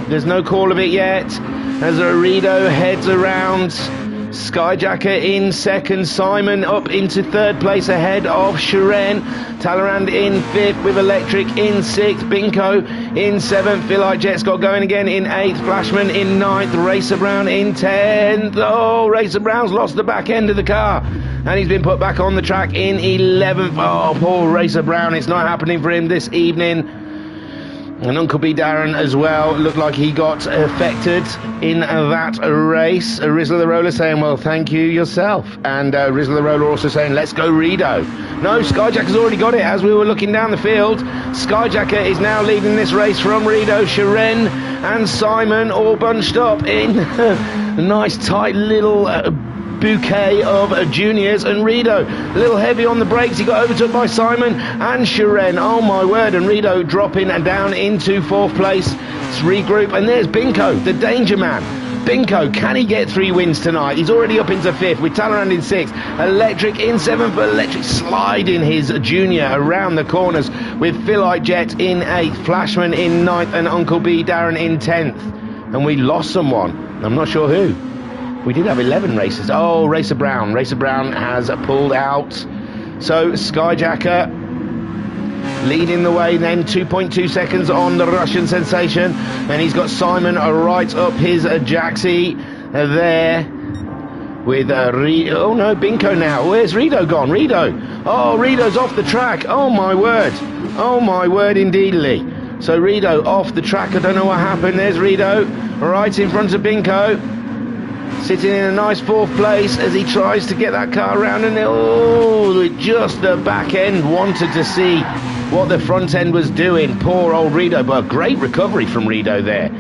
There's no call of it yet. As Rido heads around, Skyjacker in second, Simon up into third place ahead of Shiren, Talleyrand in fifth with Electric in sixth, Binko in seventh, Phili Jet's got going again in eighth, Flashman in ninth, Racer Brown in 10th. Racer Brown's lost the back end of the car, and he's been put back on the track in 11th. Poor Racer Brown, it's not happening for him this evening. And Uncle B Darren as well looked like he got affected in that race. Rizzler the Roller saying, well, thank you yourself. And Rizzler the Roller also saying, let's go Rido. No, Skyjacker's already got it as we were looking down the field. Skyjacker is now leading this race from Rido. Shiren and Simon all bunched up in a nice tight little bouquet of juniors, and Rido a little heavy on the brakes. He got overtook by Simon and Shiren. Oh my word. And Rido dropping down into 4th place. Let's regroup, and there's Binko, the danger man. Binko, can he get 3 wins tonight? He's already up into 5th with Talleyrand in 6th, Electric in 7th, but Electric sliding his junior around the corners with Philite Jet in 8th, Flashman in 9th, and Uncle B Darren in 10th. And we lost someone. I'm not sure who. We did have 11 races. Oh, Racer Brown. Racer Brown has pulled out. So Skyjacker leading the way then, 2.2 seconds on the Russian sensation. And he's got Simon right up his Jaxi there with Rido. Oh no, Binko now. Where's Rido gone? Rido. Oh, Rido's off the track. Oh my word. Oh my word indeedly. So Rido off the track. I don't know what happened. There's Rido right in front of Binko. Sitting in a nice 4th place as he tries to get that car around, and just the back end wanted to see what the front end was doing. Poor old Rido, but great recovery from Rido there.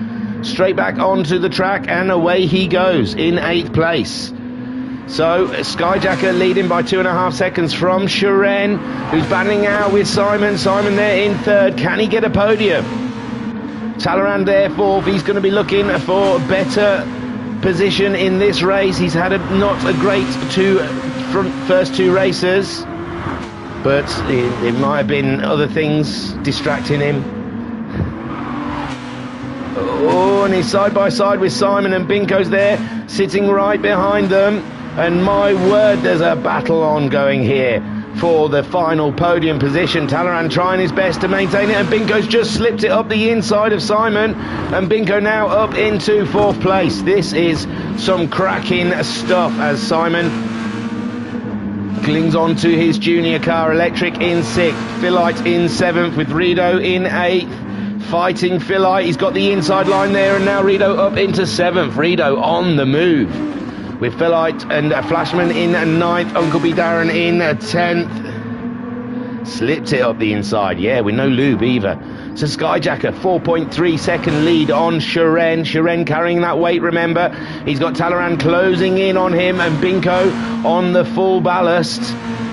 Straight back onto the track, and away he goes in 8th place. So Skyjacker leading by 2.5 seconds from Shiren, who's battling out with Simon. Simon there in 3rd. Can he get a podium? Talleyrand there 4th. He's going to be looking for better position in this race. He's had not a great first 2 races, but it might have been other things distracting him. Oh, and he's side by side with Simon, and Binko's there sitting right behind them, and my word, there's a battle ongoing here for the final podium position. Talleyrand trying his best to maintain it, and Binko's just slipped it up the inside of Simon, and Binko now up into 4th place. This is some cracking stuff as Simon clings on to his junior car. Electric in 6th, Philite in 7th with Rido in 8th, fighting Philite. He's got the inside line there, and now Rido up into 7th. Rido on the move with Philite and Flashman in 9th, Uncle B Darren in 10th. Slipped it up the inside, yeah, with no lube either. So Skyjacker, 4.3 second lead on Shiren. Shiren carrying that weight, remember. He's got Talleyrand closing in on him, and Binko on the full ballast,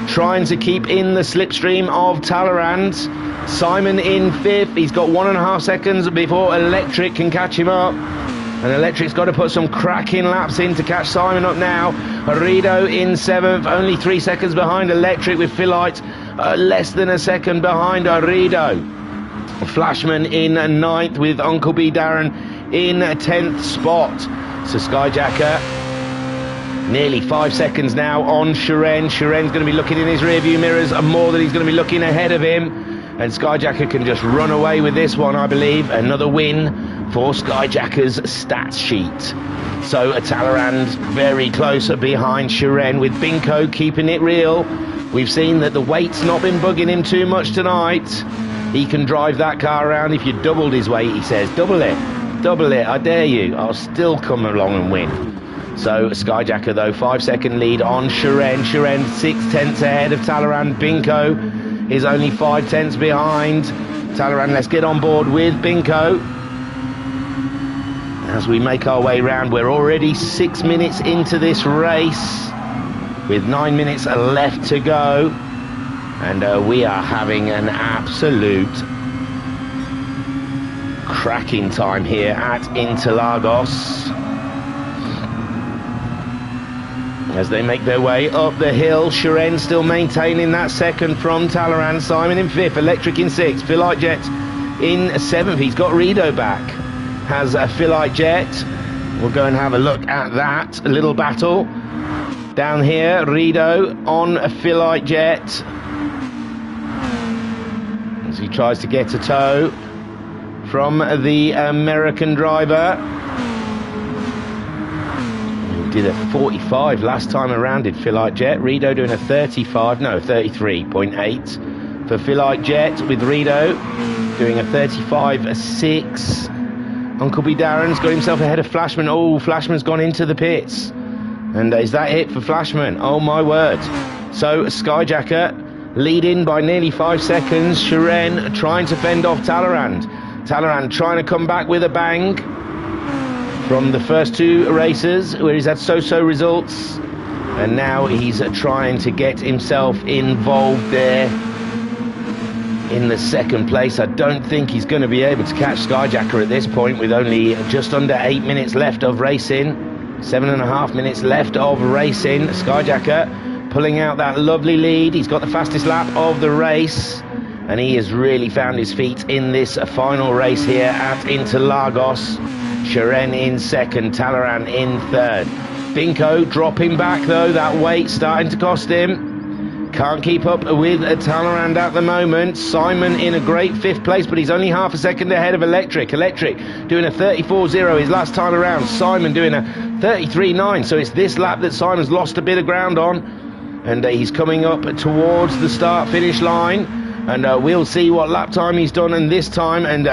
trying to keep in the slipstream of Talleyrand. Simon in 5th. He's got 1.5 seconds before Electric can catch him up. And Electric's got to put some cracking laps in to catch Simon up now. Rido in 7th, only 3 seconds behind Electric, with Philite less than a second behind Rido. Flashman in 9th with Uncle B Darren in 10th spot. So Skyjacker nearly 5 seconds now on Shiren. Shiren's going to be looking in his rearview mirrors more than he's going to be looking ahead of him. And Skyjacker can just run away with this one, I believe. Another win for Skyjacker's stats sheet. So Talleyrand very close behind Shiren, with Binko keeping it real. We've seen that the weight's not been bugging him too much tonight. He can drive that car around. If you doubled his weight, he says, double it, I dare you. I'll still come along and win. So Skyjacker, though, 5 second lead on Shiren. Shiren 6/10 ahead of Talleyrand. Binko is only 5/10 behind Talleyrand. Let's get on board with Binko as we make our way round. We're already 6 minutes into this race with 9 minutes left to go, and we are having an absolute cracking time here at Interlagos as they make their way up the hill. Shiren still maintaining that second from Talleyrand. Simon in 5th, Electric in 6th, Philite Jet in 7th. He's got Rido back, has a Philite Jet. We'll go and have a look at that little battle down here. Rido on a Philite Jet as he tries to get a tow from the American driver. Did a 45 last time around, did Philite Jet. Rido doing a 33.8 for Philite Jet with Rido. doing a 35.6. Uncle B Darren's got himself ahead of Flashman. Oh, Flashman's gone into the pits. And is that it for Flashman? Oh my word. So Skyjacker leading by nearly 5 seconds. Shiren trying to fend off Talleyrand. Talleyrand trying to come back with a bang from the first 2 races where he's had so-so results. And now he's trying to get himself involved there in the second place. I don't think he's going to be able to catch Skyjacker at this point with only just under 8 minutes left of racing. 7.5 minutes left of racing. Skyjacker pulling out that lovely lead. He's got the fastest lap of the race, and he has really found his feet in this final race here at Interlagos. Shiren in second, Talleyrand in third. Binko dropping back though, that weight starting to cost him. Can't keep up with Talleyrand at the moment. Simon in a great 5th place, but he's only half a second ahead of Electric. Electric doing a 34.0 his last time around. Simon doing a 33.9, so it's this lap that Simon's lost a bit of ground on. And he's coming up towards the start-finish line. And we'll see what lap time he's done in this time. And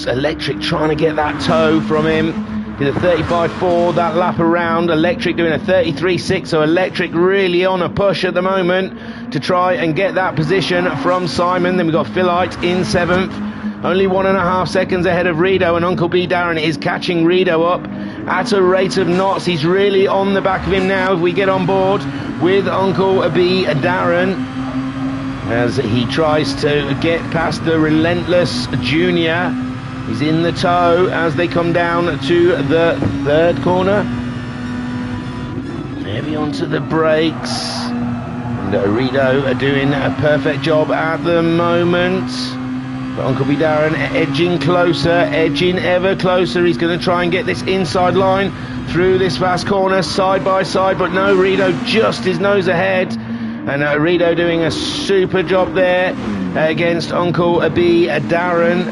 Electric trying to get that toe from him. Did a 35.4 that lap around. Electric doing a 33.6, so Electric really on a push at the moment to try and get that position from Simon. Then we've got Philite in 7th, only 1.5 seconds ahead of Rido, and Uncle B Darren is catching Rido up at a rate of knots. He's really on the back of him now if we get on board with Uncle B Darren as he tries to get past the relentless Junior. He's in the tow as they come down to the 3rd corner. Maybe onto the brakes. And Rido are doing a perfect job at the moment. But Uncle B Darren edging closer, edging ever closer. He's going to try and get this inside line through this fast corner, side by side. But no, Rido just his nose ahead. And Rido doing a super job there against Uncle B Darren.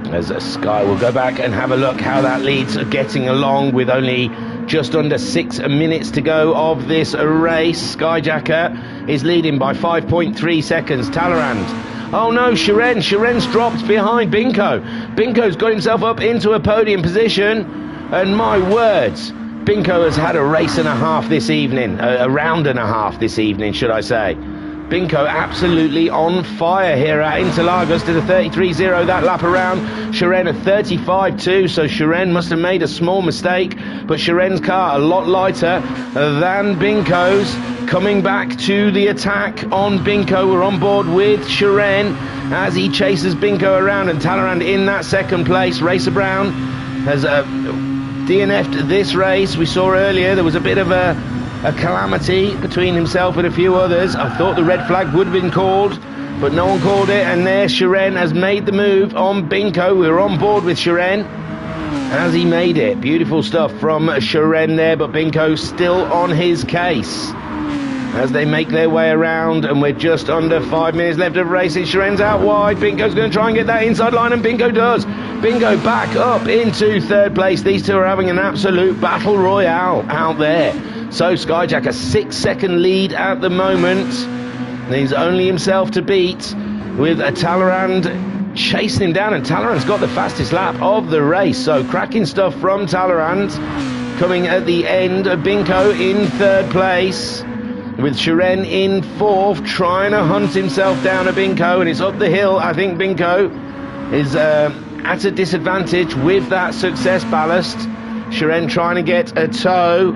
As Sky will go back and have a look how that lead's getting along with only just under 6 minutes to go of this race. Skyjacker is leading by 5.3 seconds. Talleyrand. Oh no, Shiren's dropped behind Binko. Binko's got himself up into a podium position. And my words, Binko has had a race and a half this evening. A round and a half this evening, should I say. Binko absolutely on fire here at Interlagos. Did a 33.0 that lap around. Shiren a 35.2, so Shiren must have made a small mistake, but Shiren's car a lot lighter than Binko's. Coming back to the attack on Binko. We're on board with Shiren as he chases Binko around, and Talleyrand in that 2nd place. Racer Brown has DNF'd this race. We saw earlier there was a bit of a calamity between himself and a few others. I thought the red flag would have been called, but no one called it, and there Shiren has made the move on Binko. We're on board with Shiren as he made it. Beautiful stuff from Shiren there, but Binko still on his case as they make their way around, and we're just under 5 minutes left of racing. Shiren's out wide. Binko's going to try and get that inside line, and Binko does. Binko back up into 3rd place. These two are having an absolute battle royale out there. So Skyjack a 6-second lead at the moment. He's only himself to beat with Talleyrand chasing him down, and Talleyrand's got the fastest lap of the race. So cracking stuff from Talleyrand. Coming at the end, Binko in 3rd place with Shiren in 4th, trying to hunt himself down a Binko, and it's up the hill. I think Binko is at a disadvantage with that success ballast. Shiren trying to get a tow.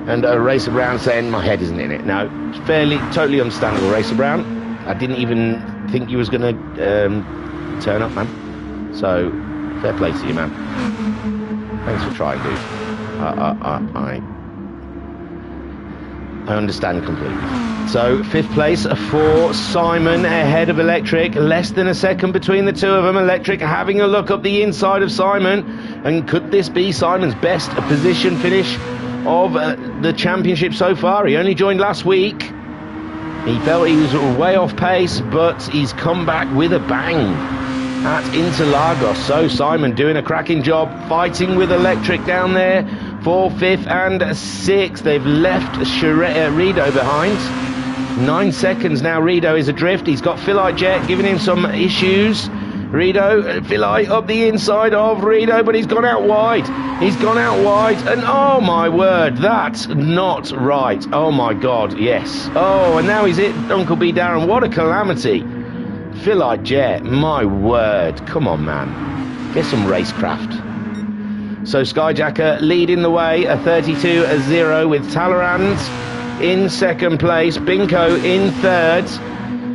And Racer Brown saying, my head isn't in it. No, it's totally understandable, Racer Brown. I didn't even think you was going to turn up, man. So, fair play to you, man. Thanks for trying, dude. I understand completely. So, 5th place for Simon ahead of Electric. Less than a second between the two of them. Electric having a look up the inside of Simon. And could this be Simon's best position finish of the championship so far? He only joined last week. He felt he was way off pace, but he's come back with a bang at Interlagos. So Simon doing a cracking job, fighting with Electric down there for 5th and 6th. They've left Rido behind. 9 seconds now. Rido is adrift. He's got Philae Jet giving him some issues. Rido, Philae up the inside of Rido, but he's gone out wide. He's gone out wide, and oh my word, that's not right. Oh my God, yes. Oh, and now he's hit Uncle B Darren. What a calamity. Philae Jet, my word. Come on, man. Get some racecraft. So Skyjacker leading the way, a 32-0 with Talleyrand in second place, Binko in third,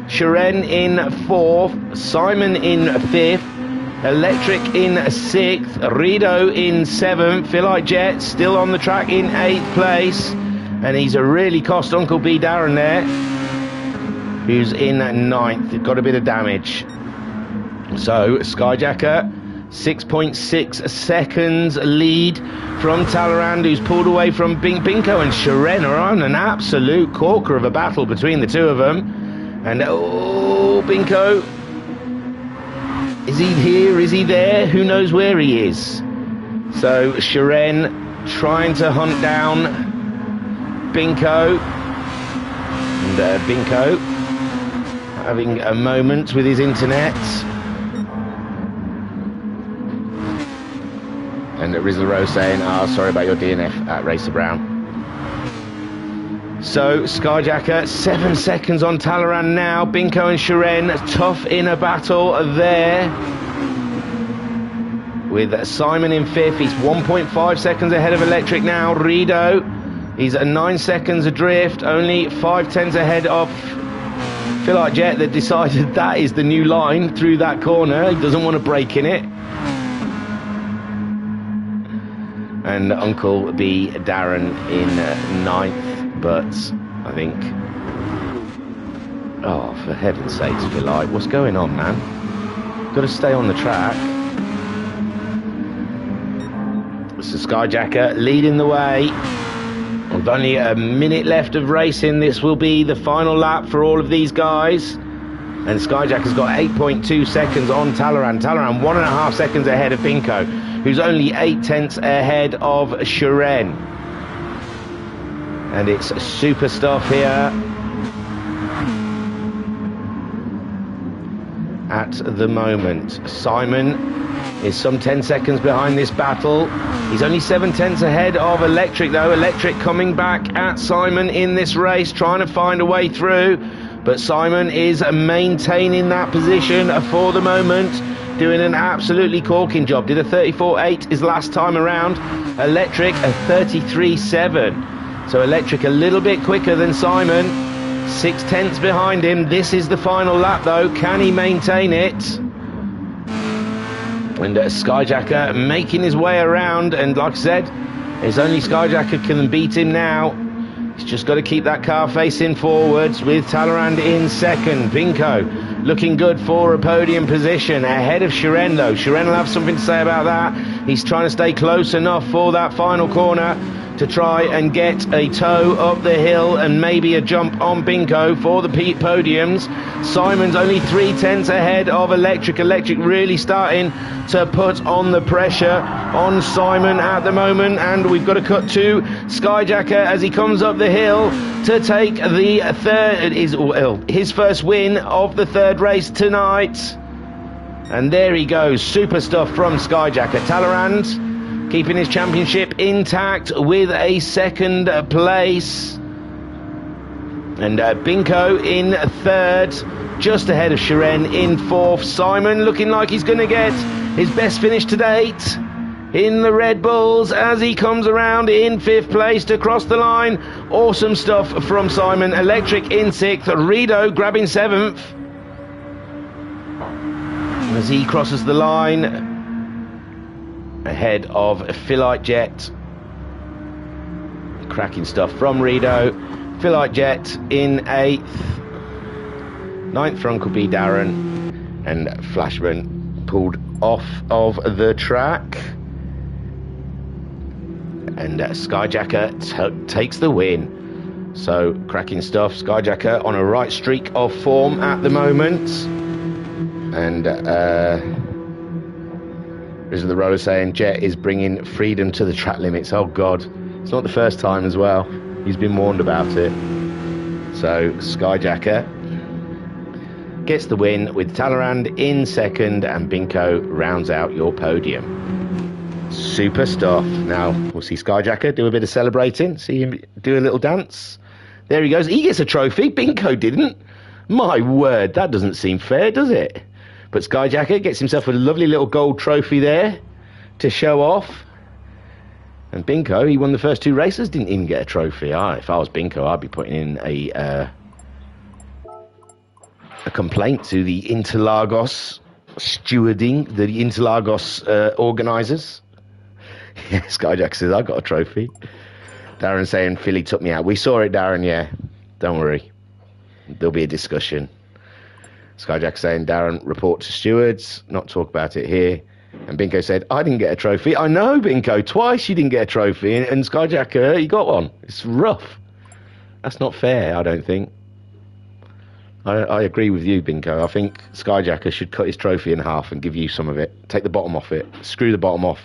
Shiren in fourth, Simon in fifth, Electric in sixth, Rido in seventh, Philae Jet still on the track in eighth place, and he's really cost Uncle B Darren there, who's in ninth. Got a bit of damage. So Skyjacker, 6.6 seconds lead from Talleyrand, who's pulled away from Binko, and Shiren are on an absolute corker of a battle between the two of them. And oh, Binko, is he here? Is he there? Who knows where he is? So Shiren trying to hunt down Binko, and Binko having a moment with his internet. And Rizzler Rose saying, sorry about your DNF at Racer Brown. So Skyjacker, 7 seconds on Talleyrand now. Binko and Shiren tough in a battle there. With Simon in fifth, he's 1.5 seconds ahead of Electric now. Rido, he's at 9 seconds adrift, only 5/10 ahead of Philae Jet, that decided that is the new line through that corner. He doesn't want to break in it. And Uncle B Darren in ninth. But I think, oh, for heaven's sakes, Philae, what's going on, man? Got to stay on the track. So Skyjacker leading the way. With only a minute left of racing, this will be the final lap for all of these guys. And Skyjacker's got 8.2 seconds on Talleyrand. Talleyrand 1.5 seconds ahead of Binko, who's only 0.8 ahead of Shiren. And it's super stuff here at the moment. Simon is some 10 seconds behind this battle. He's only 7/10 ahead of Electric though. Electric coming back at Simon in this race, trying to find a way through. But Simon is maintaining that position for the moment, doing an absolutely corking job. Did a 34.8 his last time around. Electric a 33.7. So Electric a little bit quicker than Simon, 6/10 behind him. This is the final lap though. Can he maintain it? And Skyjacker making his way around, and like I said, it's only Skyjacker can beat him now. He's just got to keep that car facing forwards with Talleyrand in second. Binko looking good for a podium position ahead of Shiren though. Shiren will have something to say about that. He's trying to stay close enough for that final corner to try and get a toe up the hill and maybe a jump on Binko for the podiums. Simon's only 3/10 ahead of Electric. Electric really starting to put on the pressure on Simon at the moment, and we've got to cut to Skyjacker as he comes up the hill to take the his first win of the third race tonight. And there he goes, super stuff from Skyjacker. Talleyrand keeping his championship intact with a second place. And Binko in third, just ahead of Shiren in fourth. Simon looking like he's going to get his best finish to date in the Red Bulls as he comes around in fifth place to cross the line. Awesome stuff from Simon. Electric in sixth, Rido grabbing seventh as he crosses the line ahead of Philae Jet. Cracking stuff from Rido. Philae Jet in 8th. 9th for Uncle B Darren. And Flashman pulled off of the track. And Skyjacker takes the win. So cracking stuff. Skyjacker on a right streak of form at the moment. And Rizzler the Roller saying Jet is bringing freedom to the track limits. Oh God, it's not the first time as well. He's been warned about it. So Skyjacker gets the win with Talleyrand in second, and Binko rounds out your podium. Super stuff. Now we'll see Skyjacker do a bit of celebrating, see him do a little dance. There he goes. He gets a trophy. Binko didn't. My word, that doesn't seem fair, does it? But Skyjacker gets himself a lovely little gold trophy there to show off. And Binko, he won the first 2 races, didn't even get a trophy. If I was Binko, I'd be putting in a complaint to the Interlagos stewarding, the Interlagos organisers. Yeah, Skyjack says, I got a trophy. Darren saying, Philly took me out. We saw it, Darren, yeah. Don't worry. There'll be a discussion. Skyjack saying, Darren, report to stewards, not talk about it here. And Binko said, I didn't get a trophy. I know, Binko, twice you didn't get a trophy. And Skyjacker, you got one. It's rough. That's not fair, I don't think. I agree with you, Binko. I think Skyjacker should cut his trophy in half and give you some of it. Take the bottom off it. Screw the bottom off.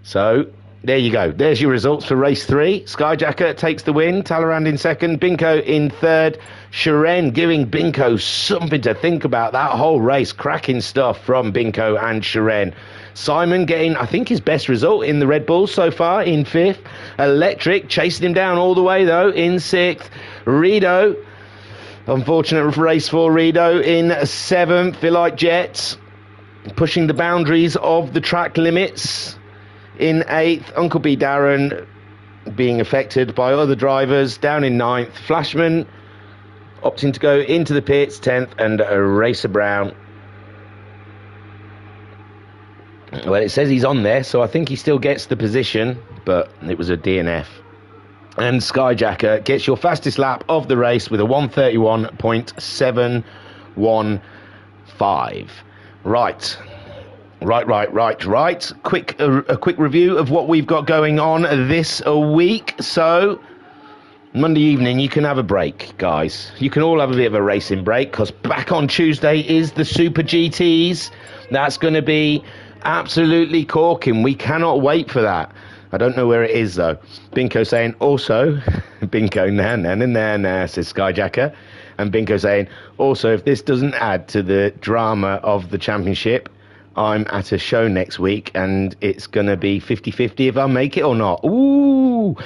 So, there you go. There's your results for race 3. Skyjacker takes the win. Talleyrand in second. Binko in third. Shiren giving Binko something to think about that whole race. Cracking stuff from Binko and Shiren. Simon getting, I think, his best result in the Red Bull so far in 5th. Electric chasing him down all the way, though, in 6th. Rido, unfortunate race for Rido, in 7th. Philite Jets pushing the boundaries of the track limits in 8th. Uncle B Darren being affected by other drivers down in 9th. Flashman opting to go into the pits 10th, and Racer Brown, well, it says he's on there, so I think he still gets the position, but it was a DNF. And Skyjacker gets your fastest lap of the race with a 131.715. Right. A quick review of what we've got going on this week. So, Monday evening, you can have a break, guys. You can all have a bit of a racing break, because back on Tuesday is the Super GTs. That's going to be absolutely corking. We cannot wait for that. I don't know where it is, though. Binko saying, also, Binko, nah, says Skyjacker. And Binko saying, also, if this doesn't add to the drama of the championship, I'm at a show next week, and it's going to be 50-50 if I make it or not. Ooh,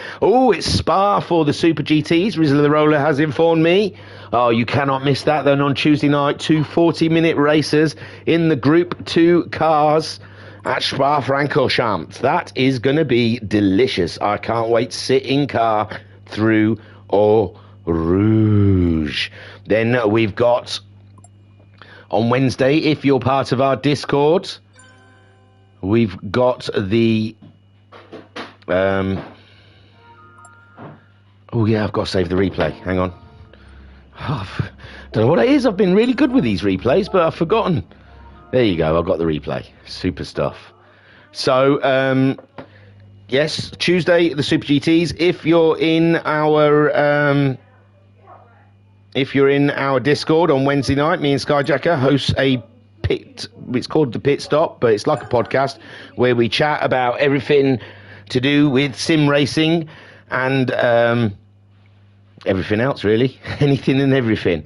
it's Spa for the Super GTs. Rizla the Roller has informed me. Oh, you cannot miss that, then, on Tuesday night. 2 40-minute races in the Group 2 cars at Spa-Francorchamps. That is going to be delicious. I can't wait to sit in car through Eau Rouge. Then we've got, on Wednesday, if you're part of our Discord, we've got the... I've got to save the replay. Hang on. Don't know what it is. I've been really good with these replays, but I've forgotten. There you go. I've got the replay. Super stuff. So, yes, Tuesday, the Super GTs. If you're in our Discord on Wednesday night, me and Skyjacker host a pit. It's called the Pit Stop, but it's like a podcast where we chat about everything to do with sim racing and everything else, really. Anything and everything.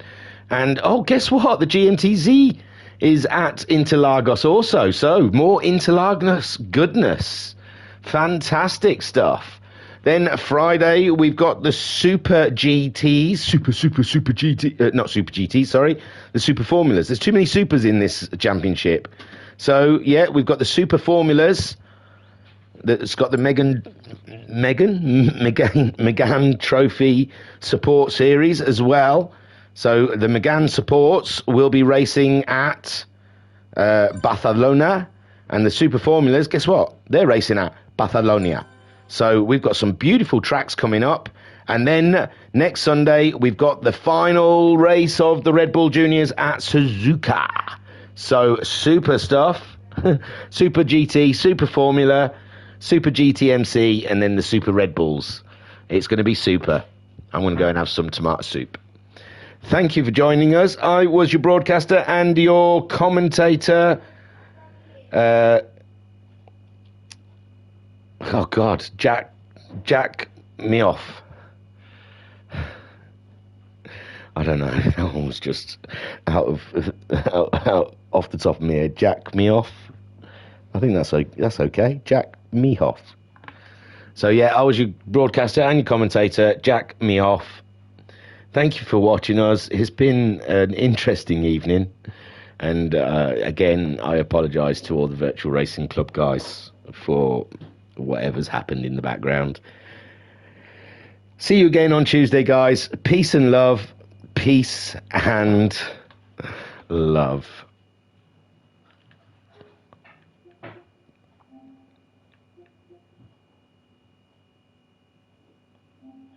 And, guess what? The GMTZ is at Interlagos also. So, more Interlagos goodness. Fantastic stuff. Then Friday, we've got the Super GTs. Super GT. Not Super GT, sorry. The Super Formulas. There's too many supers in this championship. So, yeah, we've got the Super Formulas. It's got the Megane Trophy Support Series as well. So the Megane Supports will be racing at Barcelona, and the Super Formulas, guess what? They're racing at Barcelona. So we've got some beautiful tracks coming up. And then next Sunday, we've got the final race of the Red Bull Juniors at Suzuka. So super stuff. Super GT, Super Formula, Super GTMC, and then the Super Red Bulls. It's going to be super. I'm going to go and have some tomato soup. Thank you for joining us. I was your broadcaster and your commentator. Jack me off. I don't know. That one was just out off the top of my head. Jack me off. I think that's okay. Jack me off. So yeah, I was your broadcaster and your commentator, Jack me off. Thank you for watching us. It's been an interesting evening, and again, I apologise to all the Virtual Racing Club guys for whatever's happened in the background. See you again on Tuesday, guys. Peace and love. Peace and love.